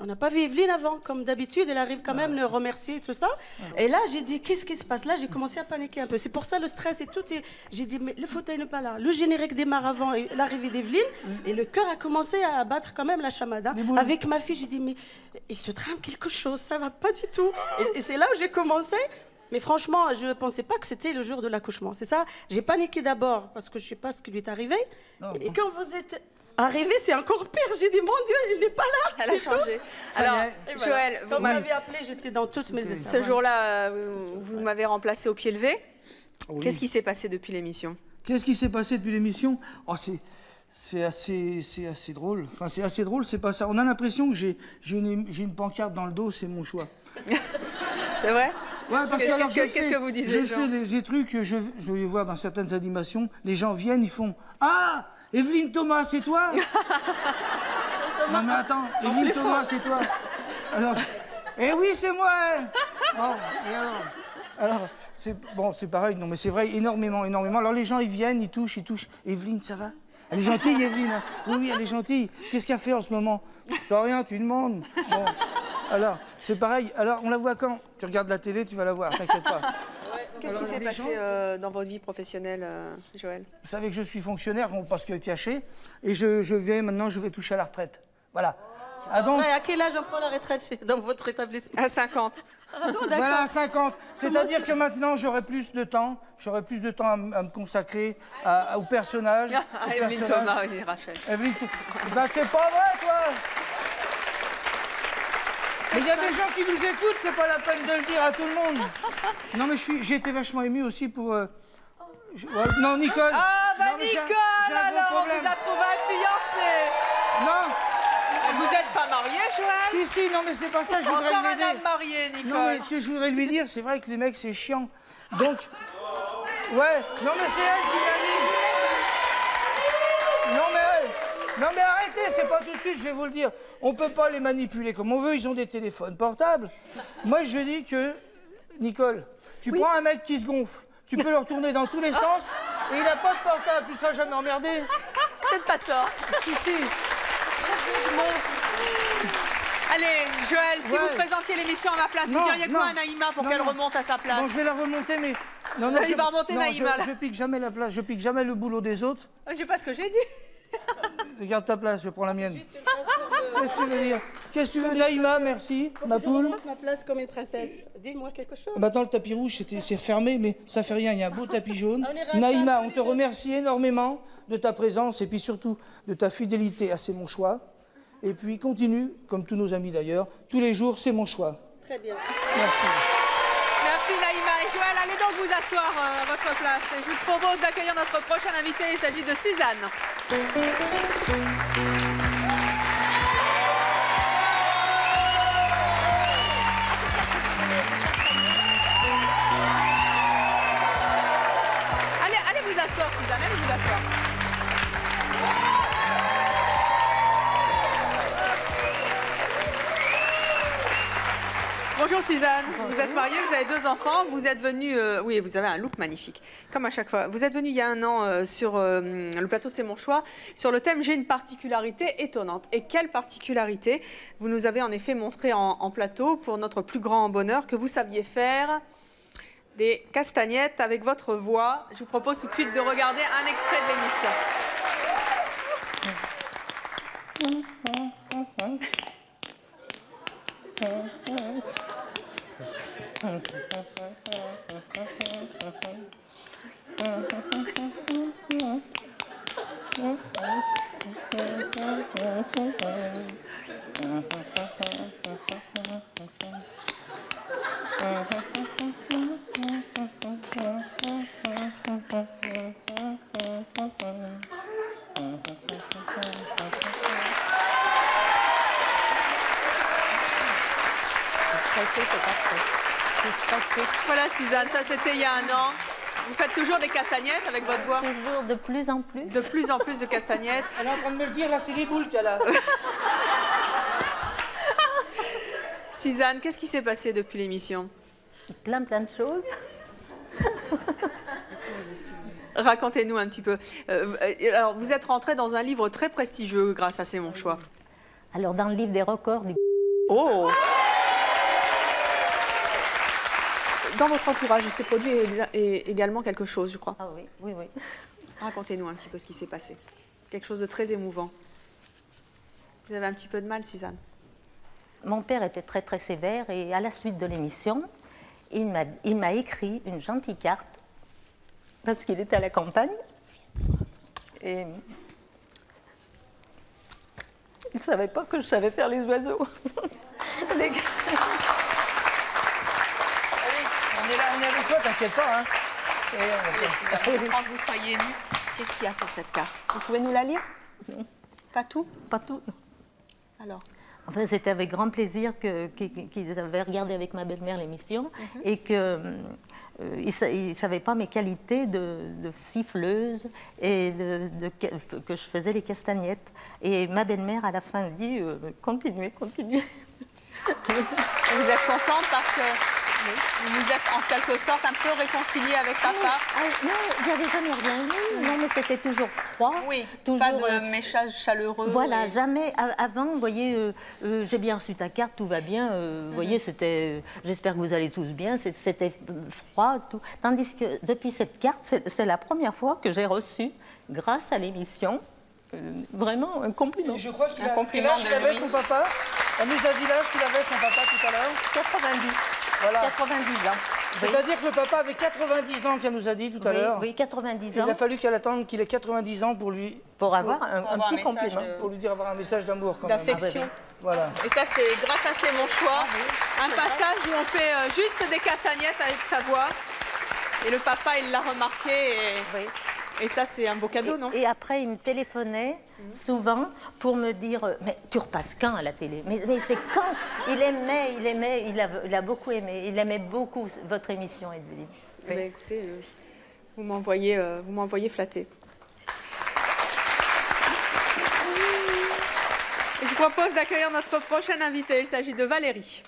On n'a pas vu Evelyne avant, comme d'habitude, elle arrive quand même, le remercier, tout ça. Et là, j'ai dit, qu'est-ce qui se passe? Là, j'ai commencé à paniquer un peu. C'est pour ça le stress et tout. J'ai dit, mais le fauteuil n'est pas là. Le générique démarre avant l'arrivée d'Evelyne. Et le cœur a commencé à battre quand même la chamada. Avec ma fille, j'ai dit, mais il se trame quelque chose, ça va pas du tout. Et c'est là où j'ai commencé. Mais franchement, je ne pensais pas que c'était le jour de l'accouchement. C'est ça. J'ai paniqué d'abord parce que je ne sais pas ce qui lui est arrivé. Non, et quand vous êtes arrivé, c'est encore pire. J'ai dit, mon Dieu, il n'est pas là. Elle a changé. Alors, Joël, vous m'avez appelé, j'étais dans toutes mes étapes. Ce jour-là, vous m'avez remplacé au pied levé. Oui. Qu'est-ce qui s'est passé depuis l'émission? Qu'est-ce qui s'est passé depuis l'émission? Oh, c'est assez drôle. Enfin, c'est assez drôle, c'est pas ça. On a l'impression que j'ai une pancarte dans le dos, c'est mon choix. C'est vrai? Ouais, parce que qu'est-ce que vous disiez? Je fais des trucs, je vais voir dans certaines animations, les gens viennent, ils font « Ah, Evelyne Thomas, c'est toi ?» Non mais attends, Evelyne Thomas, c'est toi. Alors, eh oui, c'est moi. Bon, et alors, c'est pareil, non mais c'est vrai, énormément. Alors les gens, ils viennent, ils touchent. Evelyne, ça va? Elle est gentille, Evelyne. Oui, elle est gentille. Qu'est-ce qu'elle fait en ce moment? Je sais rien, tu demandes. Bon. Alors, c'est pareil. Alors, on la voit quand? Tu regardes la télé, tu vas la voir, t'inquiète pas. Qu'est-ce qui s'est passé dans votre vie professionnelle, Joël? Vous savez que je suis fonctionnaire, parce que caché, et maintenant, je vais toucher à la retraite. Voilà. Ah donc... À quel âge on prend la retraite dans votre établissement? À 50. Ah bon, voilà, à 50. C'est-à-dire que maintenant, j'aurai plus de temps. J'aurai plus de temps à me consacrer au personnage. À Evelyne Thomas et Rachel. Evelyne, ben, c'est pas vrai, toi. Mais il y a des gens qui nous écoutent, c'est pas la peine de le dire à tout le monde. Non, mais j'ai été vachement ému aussi pour... non, Nicole. Ah, bah non, Nicole, alors, on vous a trouvé un fiancé. Non. Vous n'êtes pas marié, Joël? Si, non, mais c'est pas ça, je voudrais Encore l'aider. un homme marié, Nicole. Non, mais ce que je voudrais lui dire, c'est vrai que les mecs, c'est chiant. Donc, ouais, non, mais c'est elle qui m'a dit. Non, mais arrêtez, c'est pas tout de suite, je vais vous le dire. On peut pas les manipuler comme on veut, ils ont des téléphones portables. Moi, je dis que, Nicole, tu prends un mec qui se gonfle, tu peux le retourner dans tous les sens, et il n'a pas de portable, tu seras jamais emmerdé. Peut-être pas tort. Si. Bon. Allez, Joël, si vous présentiez l'émission à ma place, vous diriez quoi à Naïma pour qu'elle remonte à sa place? Non, je vais la remonter, mais... Non, il va remonter Naïma, là. Je pique jamais la place, je pique jamais le boulot des autres. Je sais pas ce que j'ai dit. Regarde ta place, je prends la mienne. Qu'est-ce que tu veux dire? Qu'est-ce que tu veux, Naïma, merci, ma poule. Je ma place comme une princesse. Dis-moi quelque chose. Maintenant, le tapis rouge, c'est fermé, mais ça fait rien, il y a un beau tapis jaune. Naïma, on te remercie énormément de ta présence et puis surtout de ta fidélité à C'est mon choix. Et puis continue, comme tous nos amis d'ailleurs, tous les jours, c'est mon choix. Très bien. Merci. Merci Naïma. Et Joël, allez donc vous asseoir à votre place. Et je vous propose d'accueillir notre prochaine invitée. Il s'agit de Suzanne. Allez vous asseoir, Suzanne. Allez vous asseoir. Bonjour Suzanne, vous êtes mariée, vous avez 2 enfants, vous êtes venue, oui, vous avez un look magnifique, comme à chaque fois. Vous êtes venue il y a un an sur le plateau de C'est mon choix, sur le thème « J'ai une particularité étonnante ». Et quelle particularité? Vous nous avez en effet montré en plateau, pour notre plus grand bonheur, que vous saviez faire des castagnettes avec votre voix. Je vous propose tout de suite de regarder un extrait de l'émission. Voilà Suzanne, ça c'était il y a un an. Vous faites toujours des castagnettes avec votre voix? Toujours, de plus en plus. De plus en plus de castagnettes. Elle est en train de me le dire, là c'est les boules qu'elle a. Suzanne, qu'est-ce qui s'est passé depuis l'émission? Plein de choses. Racontez-nous un petit peu. Alors, vous êtes rentrée dans un livre très prestigieux grâce à C'est mon choix. Alors, dans le livre des records du... Oh! Dans votre entourage, il s'est produit également quelque chose, je crois. Ah oui, oui, oui. Racontez-nous un petit peu ce qui s'est passé. Quelque chose de très émouvant. Vous avez un petit peu de mal, Suzanne? Mon père était très, très sévère et à la suite de l'émission, il m'a écrit une gentille carte parce qu'il était à la campagne et il ne savait pas que je savais faire les oiseaux. On est avec toi, t'inquiète pas. Hein. Suzanne, je comprends que vous soyez émue. Qu'est-ce qu'il y a sur cette carte? Vous pouvez nous la lire? Pas tout? Pas tout. Alors? Enfin, c'était avec grand plaisir qu'ils avaient regardé avec ma belle-mère l'émission et qu'ils ne savaient pas mes qualités de siffleuse et que je faisais les castagnettes. Et ma belle-mère, à la fin, dit continuez, continuez. Vous êtes contente parce que Vous vous êtes en quelque sorte un peu réconcilié avec papa. Non, il n'y avait jamais rien eu. Non, mais c'était toujours froid. Oui, toujours, pas de messages chaleureux. Voilà, jamais. Avant, vous voyez, j'ai bien reçu ta carte, tout va bien. Vous voyez, c'était, j'espère que vous allez tous bien. C'était froid, tout. Tandis que depuis cette carte, c'est la première fois que j'ai reçu, grâce à l'émission, vraiment un compliment. Et je crois qu'il un compliment qu'il avait son papa. Elle nous a dit l'âge qu'il avait son papa tout à l'heure. 90. Voilà. 90 ans. C'est-à-dire que le papa avait 90 ans, qu'elle nous a dit tout à l'heure. Oui, 90 ans. Il a fallu qu'elle attende qu'il ait 90 ans pour lui... Pour avoir un petit compliment. Pour lui dire avoir un message d'amour quand même. D'affection. Voilà. Et ça, c'est grâce à C'est mon choix. Un passage où on fait juste des castagnettes avec sa voix. Et le papa, il l'a remarqué. Et ça, c'est un beau cadeau, non? Et après, il me téléphonait souvent pour me dire « Mais tu repasses quand à la télé ?»« Mais c'est quand ?» Il a beaucoup aimé. Il aimait beaucoup votre émission, Evelyne. Oui. Ben, écoutez, vous m'envoyez flatter. Et je propose d'accueillir notre prochaine invitée. Il s'agit de Valérie.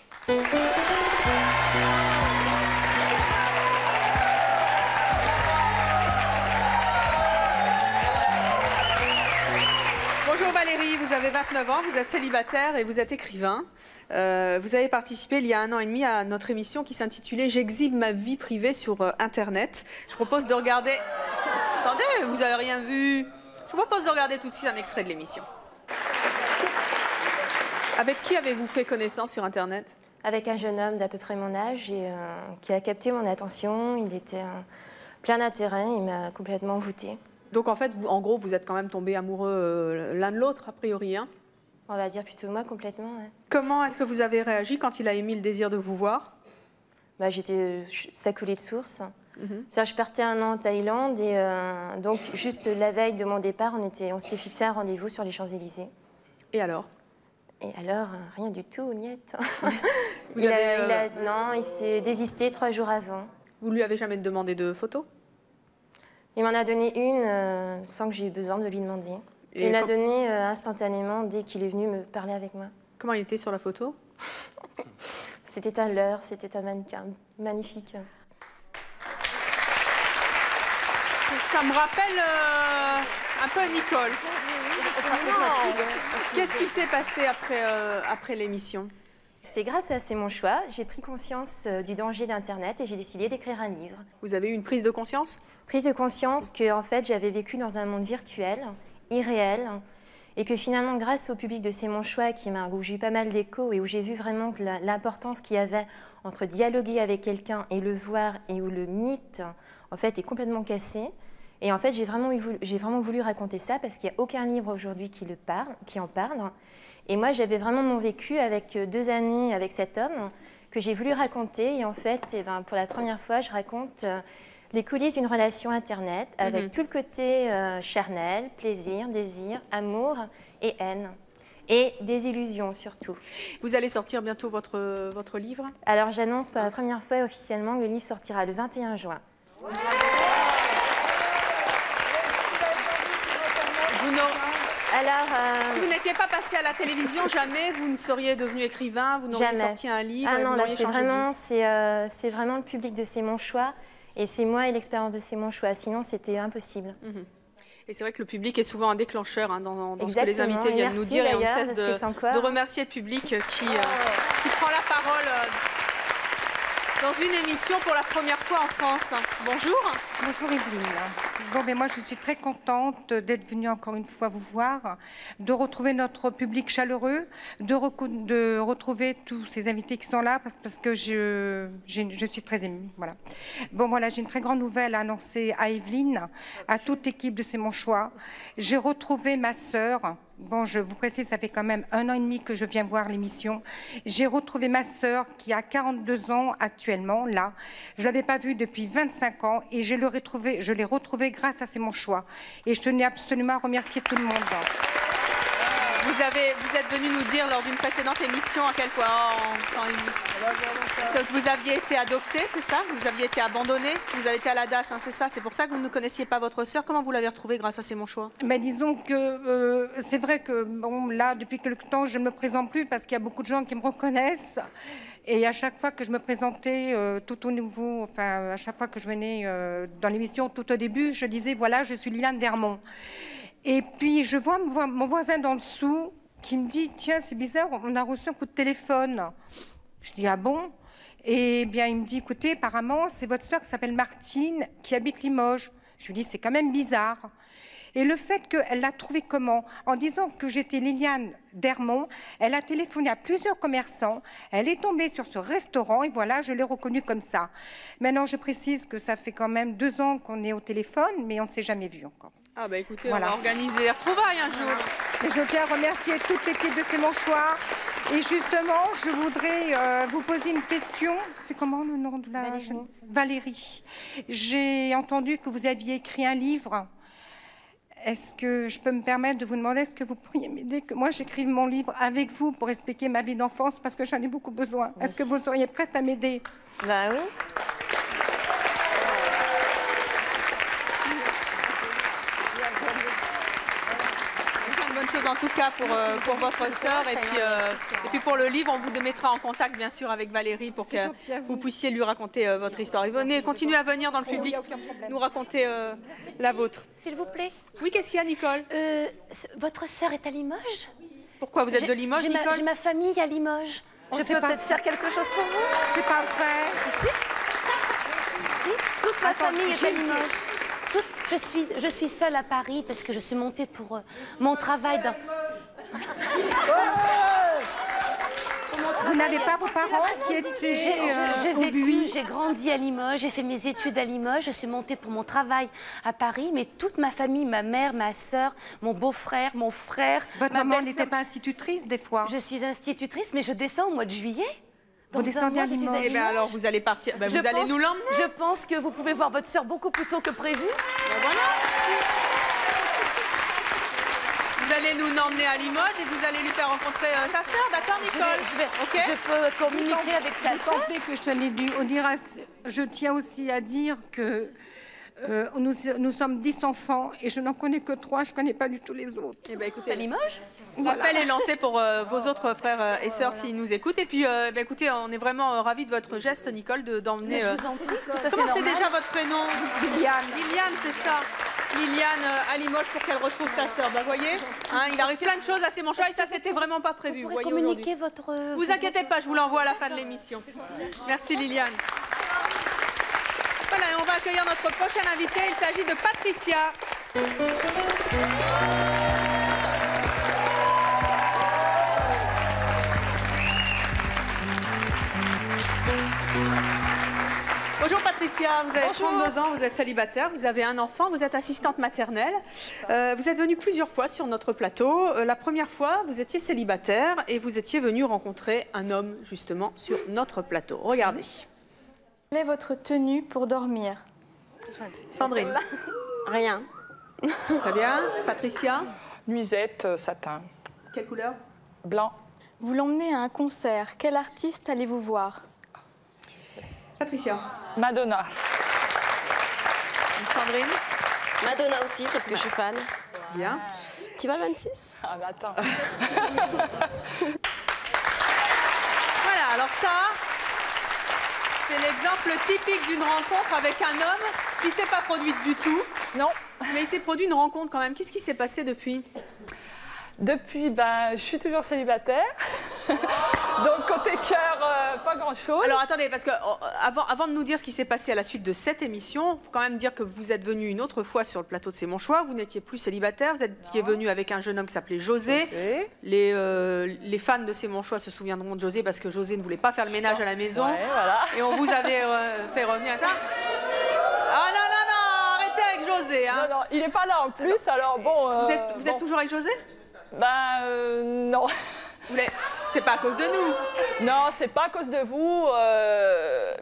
Bonjour Valérie, vous avez 29 ans, vous êtes célibataire et vous êtes écrivain. Vous avez participé il y a 1 an et demi à notre émission qui s'intitulait « J'exhibe ma vie privée sur Internet ». Je propose de regarder... Attendez, vous n'avez rien vu. Je propose de regarder tout de suite un extrait de l'émission. Avec qui avez-vous fait connaissance sur Internet? Avec un jeune homme d'à peu près mon âge et, qui a capté mon attention. Il était plein d'intérêt, il m'a complètement envoûtée. Donc en fait, en gros, vous êtes quand même tombés amoureux l'un de l'autre, a priori, hein? On va dire plutôt moi, complètement, ouais. Comment est-ce que vous avez réagi quand il a émis le désir de vous voir? Bah, ça coulait de source. Je partais 1 an en Thaïlande et donc juste la veille de mon départ, on s'était fixé un rendez-vous sur les Champs-Élysées. Et alors? Et alors, rien du tout, niette. Non, il s'est désisté 3 jours avant. Vous lui avez jamais demandé de photos? Il m'en a donné une sans que j'ai eu besoin de lui demander. Et il l'a donnée instantanément dès qu'il est venu me parler avec moi. Comment il était sur la photo? C'était un leurre, c'était un mannequin magnifique. Ça me rappelle un peu Nicole. Qu'est-ce qui s'est passé après l'émission? C'est grâce à C'est mon choix, j'ai pris conscience du danger d'Internet et j'ai décidé d'écrire un livre. Vous avez eu une prise de conscience? Prise de conscience que en fait, j'avais vécu dans un monde virtuel, irréel, et que finalement, grâce au public de C'est mon choix, où j'ai eu pas mal d'échos et où j'ai vu vraiment que l'importance qu'il y avait entre dialoguer avec quelqu'un et le voir, et où le mythe, en fait, est complètement cassé. Et en fait, j'ai vraiment voulu raconter ça parce qu'il n'y a aucun livre aujourd'hui qui en parle. Et moi, j'avais vraiment mon vécu avec 2 années avec cet homme que j'ai voulu raconter. Et en fait, pour la première fois, je raconte les coulisses d'une relation Internet avec tout le côté charnel, plaisir, désir, amour et haine. Et des illusions surtout. Vous allez sortir bientôt votre livre? Alors, j'annonce pour la première fois officiellement que le livre sortira le 21 juin. Si vous n'étiez pas passé à la télévision, jamais vous ne seriez devenu écrivain, vous n'auriez sorti un livre. Ah non, là c'est vraiment le public de C'est mon choix et c'est moi et l'expérience de C'est mon choix. Sinon, c'était impossible. Et c'est vrai que le public est souvent un déclencheur dans ce que les invités viennent nous dire et on ne cesse de remercier le public qui prend la parole dans une émission pour la première fois en France. Bonjour. Bonjour Evelyne. Bon, mais moi je suis très contente d'être venue encore une fois vous voir, de retrouver notre public chaleureux, de retrouver tous ces invités qui sont là parce que je suis très émue. Voilà. Bon voilà, j'ai une très grande nouvelle à annoncer à Evelyne, à toute l'équipe de C'est mon choix. J'ai retrouvé ma sœur. Bon, je vous précise, ça fait quand même 1 an et demi que je viens voir l'émission. J'ai retrouvé ma sœur qui a 42 ans actuellement, là. Je ne l'avais pas vue depuis 25 ans et je l'ai retrouvée grâce à C'est mon choix. Et je tenais absolument à remercier tout le monde. Vous êtes venu nous dire lors d'une précédente émission à quel point on s'en que vous aviez été adopté, c'est ça? Vous aviez été abandonné? Vous avez été à la DAS, hein, c'est ça? C'est pour ça que vous ne connaissiez pas votre sœur. Comment vous l'avez retrouvée grâce à C'est mon choix? Mais disons que c'est vrai que bon, là, depuis quelque temps, je ne me présente plus parce qu'il y a beaucoup de gens qui me reconnaissent. Et à chaque fois que je me présentais tout au nouveau, enfin, à chaque fois que je venais dans l'émission, tout au début, je disais, voilà, je suis Liliane Dermont. Et puis, je vois mon voisin d'en dessous qui me dit, tiens, c'est bizarre, on a reçu un coup de téléphone. Je dis, ah bon? Et bien, il me dit, écoutez, apparemment, c'est votre sœur qui s'appelle Martine, qui habite Limoges. Je lui dis, c'est quand même bizarre. Et le fait qu'elle l'a trouvé comment? En disant que j'étais Liliane Dermont, elle a téléphoné à plusieurs commerçants, elle est tombée sur ce restaurant et voilà, je l'ai reconnue comme ça. Maintenant, je précise que ça fait quand même 2 ans qu'on est au téléphone, mais on ne s'est jamais vu encore. Ah bah écoutez, voilà. On va organiser des retrouvailles un jour. Et je tiens à remercier toute l'équipe de C'est mon choix. Et justement, je voudrais vous poser une question. C'est comment le nom de la... Valérie. J'ai entendu que vous aviez écrit un livre. Est-ce que je peux me permettre de vous demander, est-ce que vous pourriez m'aider que moi j'écrive mon livre avec vous pour expliquer ma vie d'enfance parce que j'en ai beaucoup besoin. Est-ce que vous seriez prête à m'aider? Bah oui. Bonne chose en tout cas pour votre sœur et puis pour le livre, on vous mettra en contact bien sûr avec Valérie pour que vous puissiez lui raconter votre histoire. Et venez, continuez à venir dans le public nous raconter la vôtre. S'il vous plaît. Oui, qu'est-ce qu'il y a, Nicole? Votre sœur est à Limoges? Pourquoi vous êtes de Limoges, Nicole? J'ai ma famille à Limoges. Je peux peut-être faire quelque chose pour vous? C'est pas vrai. Si, toute ma famille est à Limoges. Je suis seule à Paris parce que je suis montée pour mon travail dans... Vous n'avez pas vos parents qui étaient j'ai grandi à Limoges, j'ai fait mes études à Limoges, je suis montée pour mon travail à Paris, mais toute ma famille, ma mère, ma sœur, mon beau-frère, mon frère... Votre maman n'était pas institutrice des fois? Je suis institutrice, mais je descends au mois de juillet. Vous descendez à Limoges? Eh bien alors, vous allez partir, vous allez nous l'emmener. Je pense que vous pouvez voir votre sœur beaucoup plus tôt que prévu. Ben voilà. Vous allez nous emmener à Limoges et vous allez lui faire rencontrer sa sœur, d'accord, Nicole? Je peux communiquer avec sa sœur. Que je tiens aussi à dire que nous sommes 10 enfants et je n'en connais que 3, je ne connais pas du tout les autres. Eh ben, écoutez, à Limoges. L'appel est lancé pour vos autres frères et sœurs s'ils nous écoutent. Et puis, écoutez, on est vraiment ravis de votre geste, Nicole, d'emmener... Je vous en prie, c'est tout à fait Comment c'est normal. déjà votre prénom? Liliane. Liliane, c'est ça. Liliane à Limoges pour qu'elle retrouve sa sœur. Bah, voyez, hein, il arrive plein de choses à C'est mon choix et ça, c'était vraiment pas prévu. Vous pourrez communiquer votre... Vous inquiétez pas, je vous l'envoie à la fin de l'émission. Merci, Liliane. Voilà, et on va accueillir notre prochaine invitée. Il s'agit de Patricia. Bonjour Patricia, vous avez 32 ans, vous êtes célibataire, vous avez un enfant, vous êtes assistante maternelle. Vous êtes venue plusieurs fois sur notre plateau. La première fois, vous étiez célibataire et vous étiez venue rencontrer un homme justement sur notre plateau. Regardez. Quelle est votre tenue pour dormir? Sandrine. Rien. Très bien. Patricia. Nuisette, satin. Quelle couleur? Blanc. Vous l'emmenez à un concert. Quel artiste allez-vous voir? Je sais. Patricia. Madonna. Sandrine. Madonna aussi, parce que je suis fan. Bien. Tu vas le 26? Ah, mais attends. Voilà, alors ça, c'est l'exemple typique d'une rencontre avec un homme qui ne s'est pas produite du tout. Non. Mais il s'est produit une rencontre quand même. Qu'est-ce qui s'est passé depuis? Depuis, je suis toujours célibataire. Donc, côté cœur, pas grand-chose. Alors, attendez, parce que avant de nous dire ce qui s'est passé à la suite de cette émission, il faut quand même dire que vous êtes venu une autre fois sur le plateau de C'est mon choix. Vous n'étiez plus célibataire. Vous étiez venu avec un jeune homme qui s'appelait José. Les fans de C'est mon choix se souviendront de José parce que José ne voulait pas faire le ménage à la maison. Ouais, voilà. Et on vous avait fait revenir. Ah non, non, non, arrêtez avec José. Hein. Non, non, il n'est pas là en plus, alors bon... Vous êtes toujours avec José? Non. C'est pas à cause de nous. Non, c'est pas à cause de vous.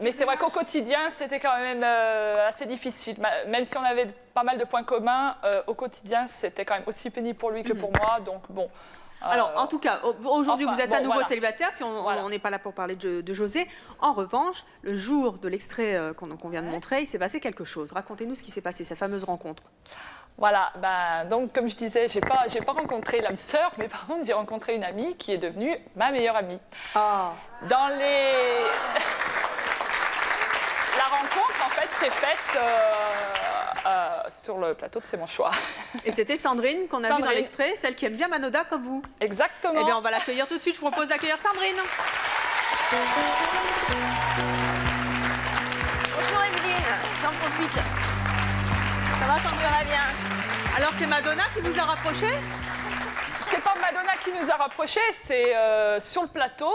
Mais c'est vrai qu'au quotidien, c'était quand même assez difficile. Même si on avait pas mal de points communs, au quotidien, c'était quand même aussi pénible pour lui que pour moi. Donc bon, Alors, en tout cas, aujourd'hui, enfin, vous êtes bon, à nouveau voilà. célibataire, puis on n'est pas là pour parler de José. En revanche, le jour de l'extrait qu'on vient de montrer, il s'est passé quelque chose. Racontez-nous ce qui s'est passé, cette fameuse rencontre. Voilà, donc comme je disais, j'ai pas rencontré l'âme sœur, mais par contre, j'ai rencontré une amie qui est devenue ma meilleure amie. Ah. Dans les... La rencontre, en fait, s'est faite sur le plateau de C'est mon choix. Et c'était Sandrine qu'on a vue dans l'extrait, celle qui aime bien Manoda comme vous. Exactement. Eh bien, on va l'accueillir tout de suite. Je vous propose d'accueillir Sandrine. Bonjour Evelyne, j'en profite. Ça va, Sandrine? Ça va bien. Alors, c'est Madonna qui vous a rapproché? C'est pas Madonna qui nous a rapprochés, c'est sur le plateau.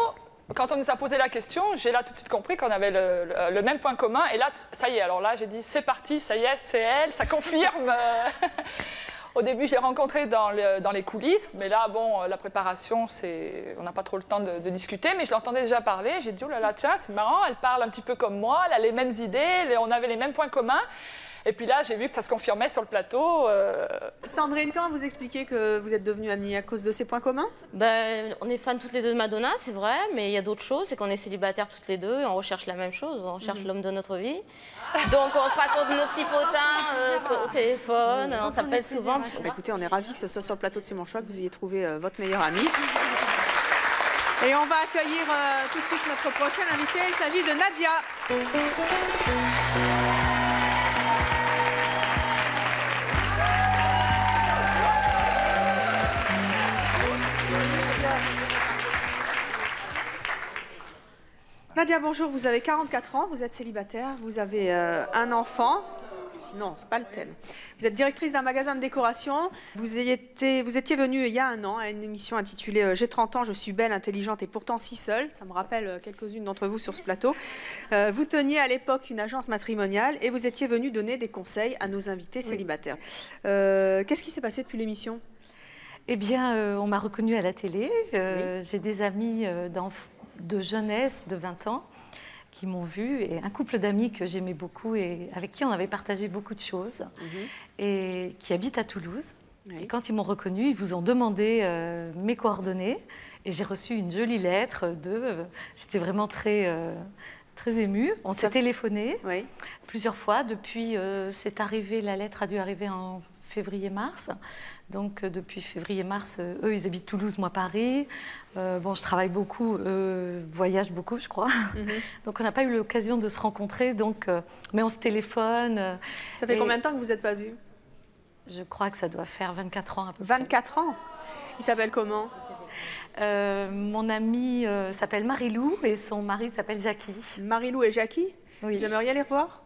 Quand on nous a posé la question, j'ai là tout de suite compris qu'on avait le même point commun. Et là, ça y est, alors là, j'ai dit, c'est parti, ça y est, c'est elle, ça confirme. Au début, je l'ai rencontrée dans les coulisses, mais là, bon, la préparation, on n'a pas trop le temps de discuter, mais je l'entendais déjà parler. J'ai dit, oh là là, tiens, c'est marrant, elle parle un petit peu comme moi, elle a les mêmes idées, on avait les mêmes points communs. Et puis là, j'ai vu que ça se confirmait sur le plateau. Sandrine, comment vous expliquez que vous êtes devenues amies à cause de ces points communs? On est fans toutes les deux de Madonna, c'est vrai, mais il y a d'autres choses, c'est qu'on est célibataires toutes les deux et on recherche la même chose, on cherche l'homme de notre vie. Donc on se raconte nos petits potins au téléphone, on s'appelle souvent. Bah, écoutez, on est ravis que ce soit sur le plateau de C'est mon choix que vous ayez trouvé votre meilleure amie. Et on va accueillir tout de suite notre prochaine invitée, il s'agit de Nadia. Nadia, bonjour, vous avez 44 ans, vous êtes célibataire, vous avez un enfant. Non, c'est pas le thème. Vous êtes directrice d'un magasin de décoration. Vous étiez venue il y a un an à une émission intitulée J'ai 30 ans, je suis belle, intelligente et pourtant si seule. Ça me rappelle quelques-unes d'entre vous sur ce plateau. Vous teniez à l'époque une agence matrimoniale et vous étiez venue donner des conseils à nos invités célibataires. Qu'est-ce qui s'est passé depuis l'émission? Eh bien, on m'a reconnue à la télé. J'ai des amis de jeunesse de 20 ans qui m'ont vue et un couple d'amis que j'aimais beaucoup et avec qui on avait partagé beaucoup de choses et qui habitent à Toulouse. Et quand ils m'ont reconnue, ils vous ont demandé mes coordonnées et j'ai reçu une jolie lettre j'étais vraiment très émue. On s'est téléphoné plusieurs fois. Depuis c'est arrivé, la lettre a dû arriver en février-mars. Donc depuis février-mars, eux, ils habitent Toulouse, moi Paris. Bon, je travaille beaucoup, voyage beaucoup, je crois. Donc on n'a pas eu l'occasion de se rencontrer, mais on se téléphone. Ça fait combien de temps que vous n'êtes pas vus? Je crois que ça doit faire 24 ans à peu près. 24 ans? Il s'appelle comment? Mon amie s'appelle Marilou et son mari s'appelle Jackie. Marilou et Jackie? Oui. Vous aimeriez les revoir?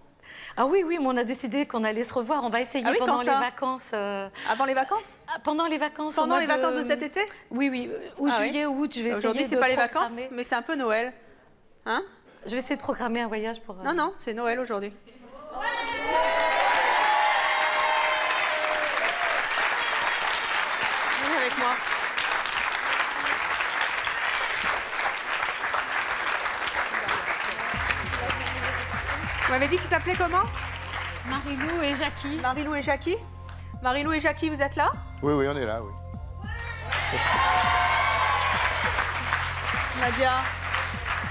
Ah oui, mais on a décidé qu'on allait se revoir. On va essayer pendant les vacances. Avant les vacances? Pendant les vacances. Pendant les vacances de cet été? Oui, ou juillet, ou août, je vais essayer de Aujourd'hui, c'est pas les vacances, mais c'est un peu Noël. Hein? Je vais essayer de programmer un voyage pour... Non, c'est Noël aujourd'hui. Venez avec moi. Vous m'avez dit qu'il s'appelait comment? Marilou et Jackie. Marilou et Jackie? Marilou et Jackie, vous êtes là? Oui, on est là, oui. Nadia,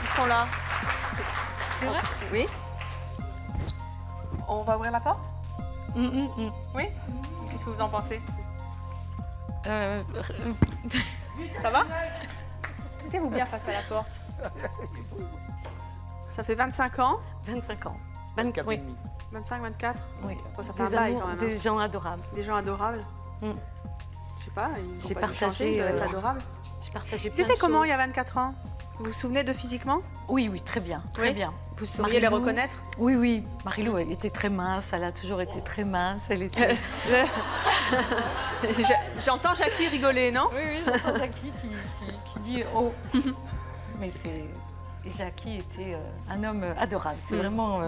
ils sont là. C'est vrai? Oui. On va ouvrir la porte? Oui? Qu'est-ce que vous en pensez? Ça va? Mettez-vous bien face à la porte. Ça fait 25 ans? 25 ans. 24 oui. 25, 24? Oui. Bon, ça fait un bail quand même. Des gens adorables. Des gens adorables? Je sais pas, ils ont pas dû changer, partagé. Ils doivent être adorables. J'ai partagé plein de C'était choses. comment il y a 24 ans? Vous vous souvenez de physiquement? Oui, très bien. Très bien. Vous sauriez les reconnaître? Oui. Marilou, elle était très mince. Elle a toujours été très mince. Elle était... J'entends Jackie rigoler, non? Oui, j'entends Jackie qui dit « Oh !» Mais Jackie était un homme adorable. C'est vraiment...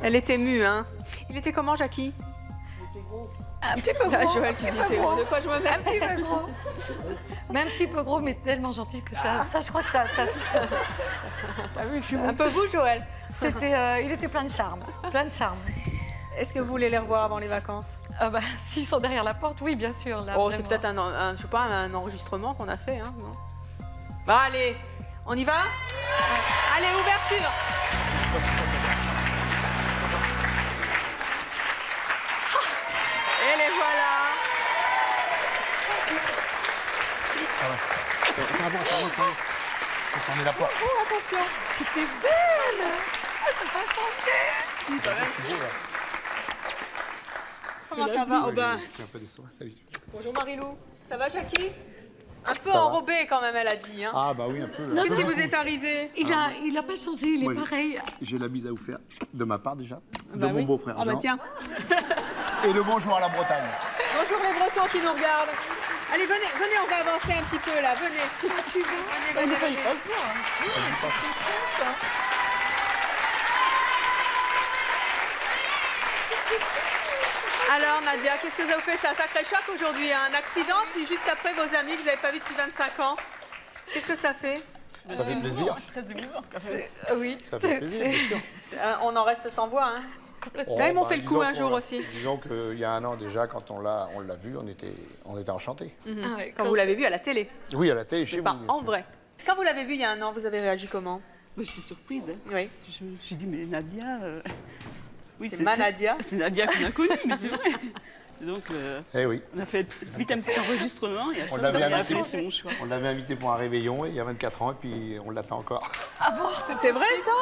Elle était émue, hein? Il était comment, Jackie? Il était gros. Un petit peu gros. Joël qui dit gros. De quoi je me mets? Un petit peu gros. Mais un petit peu gros, mais tellement gentil que ça, je crois que ça... T'as vu que je suis un peu vous, Joël? Il était plein de charme. Plein de charme. Est-ce que vous voulez les revoir avant les vacances? Ah bah, s'ils sont derrière la porte, oui, bien sûr. Là, oh, c'est vraiment. peut-être je sais pas, un enregistrement qu'on a fait. Hein, non. Bah, allez, on y va? Allez, ouverture. Et les voilà. Avance. Faut fermer la porte. Oh, attention. Tu t'es belle. Elle n'a pas changé. Si, quand même. Comment ça va? Aubin. Salut. Bonjour Marilou. Ça va, Jackie? Un peu enrobée quand même, elle a dit. Hein. Ah bah oui, un peu. Qu'est-ce qui vous est arrivé? Il a pas changé, il est pareil. J'ai la bise à vous faire de ma part déjà, bah de mon beau-frère Jean. Jean. Tiens. Et le bonjour à la Bretagne. Bonjour les Bretons qui nous regardent. Allez, venez, on va avancer un petit peu là, venez. Tu veux? Venez. Alors Nadia, qu'est-ce que ça vous fait? C'est un sacré choc aujourd'hui, un accident, puis juste après vos amis que vous n'avez pas vus depuis 25 ans. Qu'est-ce que ça fait? Ça fait plaisir. Très émouvant. Oui. Ça fait plaisir, bien sûr. On en reste sans voix, hein. Complètement. Là, ils m'ont fait le coup un jour aussi. Disons qu'il y a un an déjà, quand on l'a vu, on était enchantés. Ah ouais, quand vous l'avez vu à la télé? Oui, à la télé, chez vous. Pas en vrai. Quand vous l'avez vu il y a un an, vous avez réagi comment? J'étais surprise. Hein. Oui. J'ai dit, mais Nadia... Oui, c'est ma Nadia. C'est Nadia qu'on a connue, mais c'est vrai. Et donc, oui. on a fait vite un petit enregistrement. Et on l'avait invité pour un réveillon il y a 24 ans et puis on l'attend encore. Ah bon, c'est vrai ça?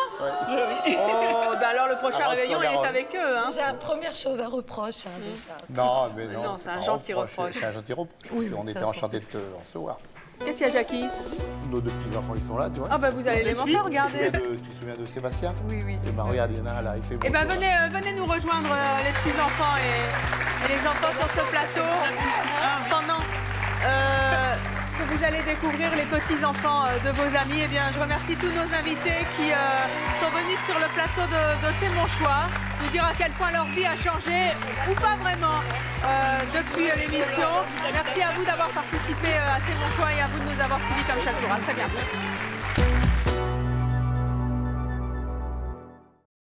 Oui. Oh, ben alors le prochain réveillon, il est avec eux. Hein. J'ai la première chose à reproche. Hein, déjà. Non, mais non. Non, c'est un gentil reproche. C'est un gentil reproche, parce qu'on était enchantés de te recevoir. Qu'est-ce qu'il y a, Jackie? Nos deux petits-enfants, ils sont là, tu vois. Ah bah vous allez les montrer, regardez. Tu te souviens de Sébastien? Oui. Et ben regarde, il y en a là, il fait... Eh ben venez nous rejoindre les petits-enfants et les enfants sur ce plateau pendant que vous allez découvrir les petits-enfants de vos amis. Eh bien, je remercie tous nos invités qui sont venus sur le plateau de C'est mon choix, nous dire à quel point leur vie a changé, ou pas vraiment, depuis l'émission. Merci à vous d'avoir participé à C'est mon choix et à vous de nous avoir suivis comme chaque jour. À très bientôt.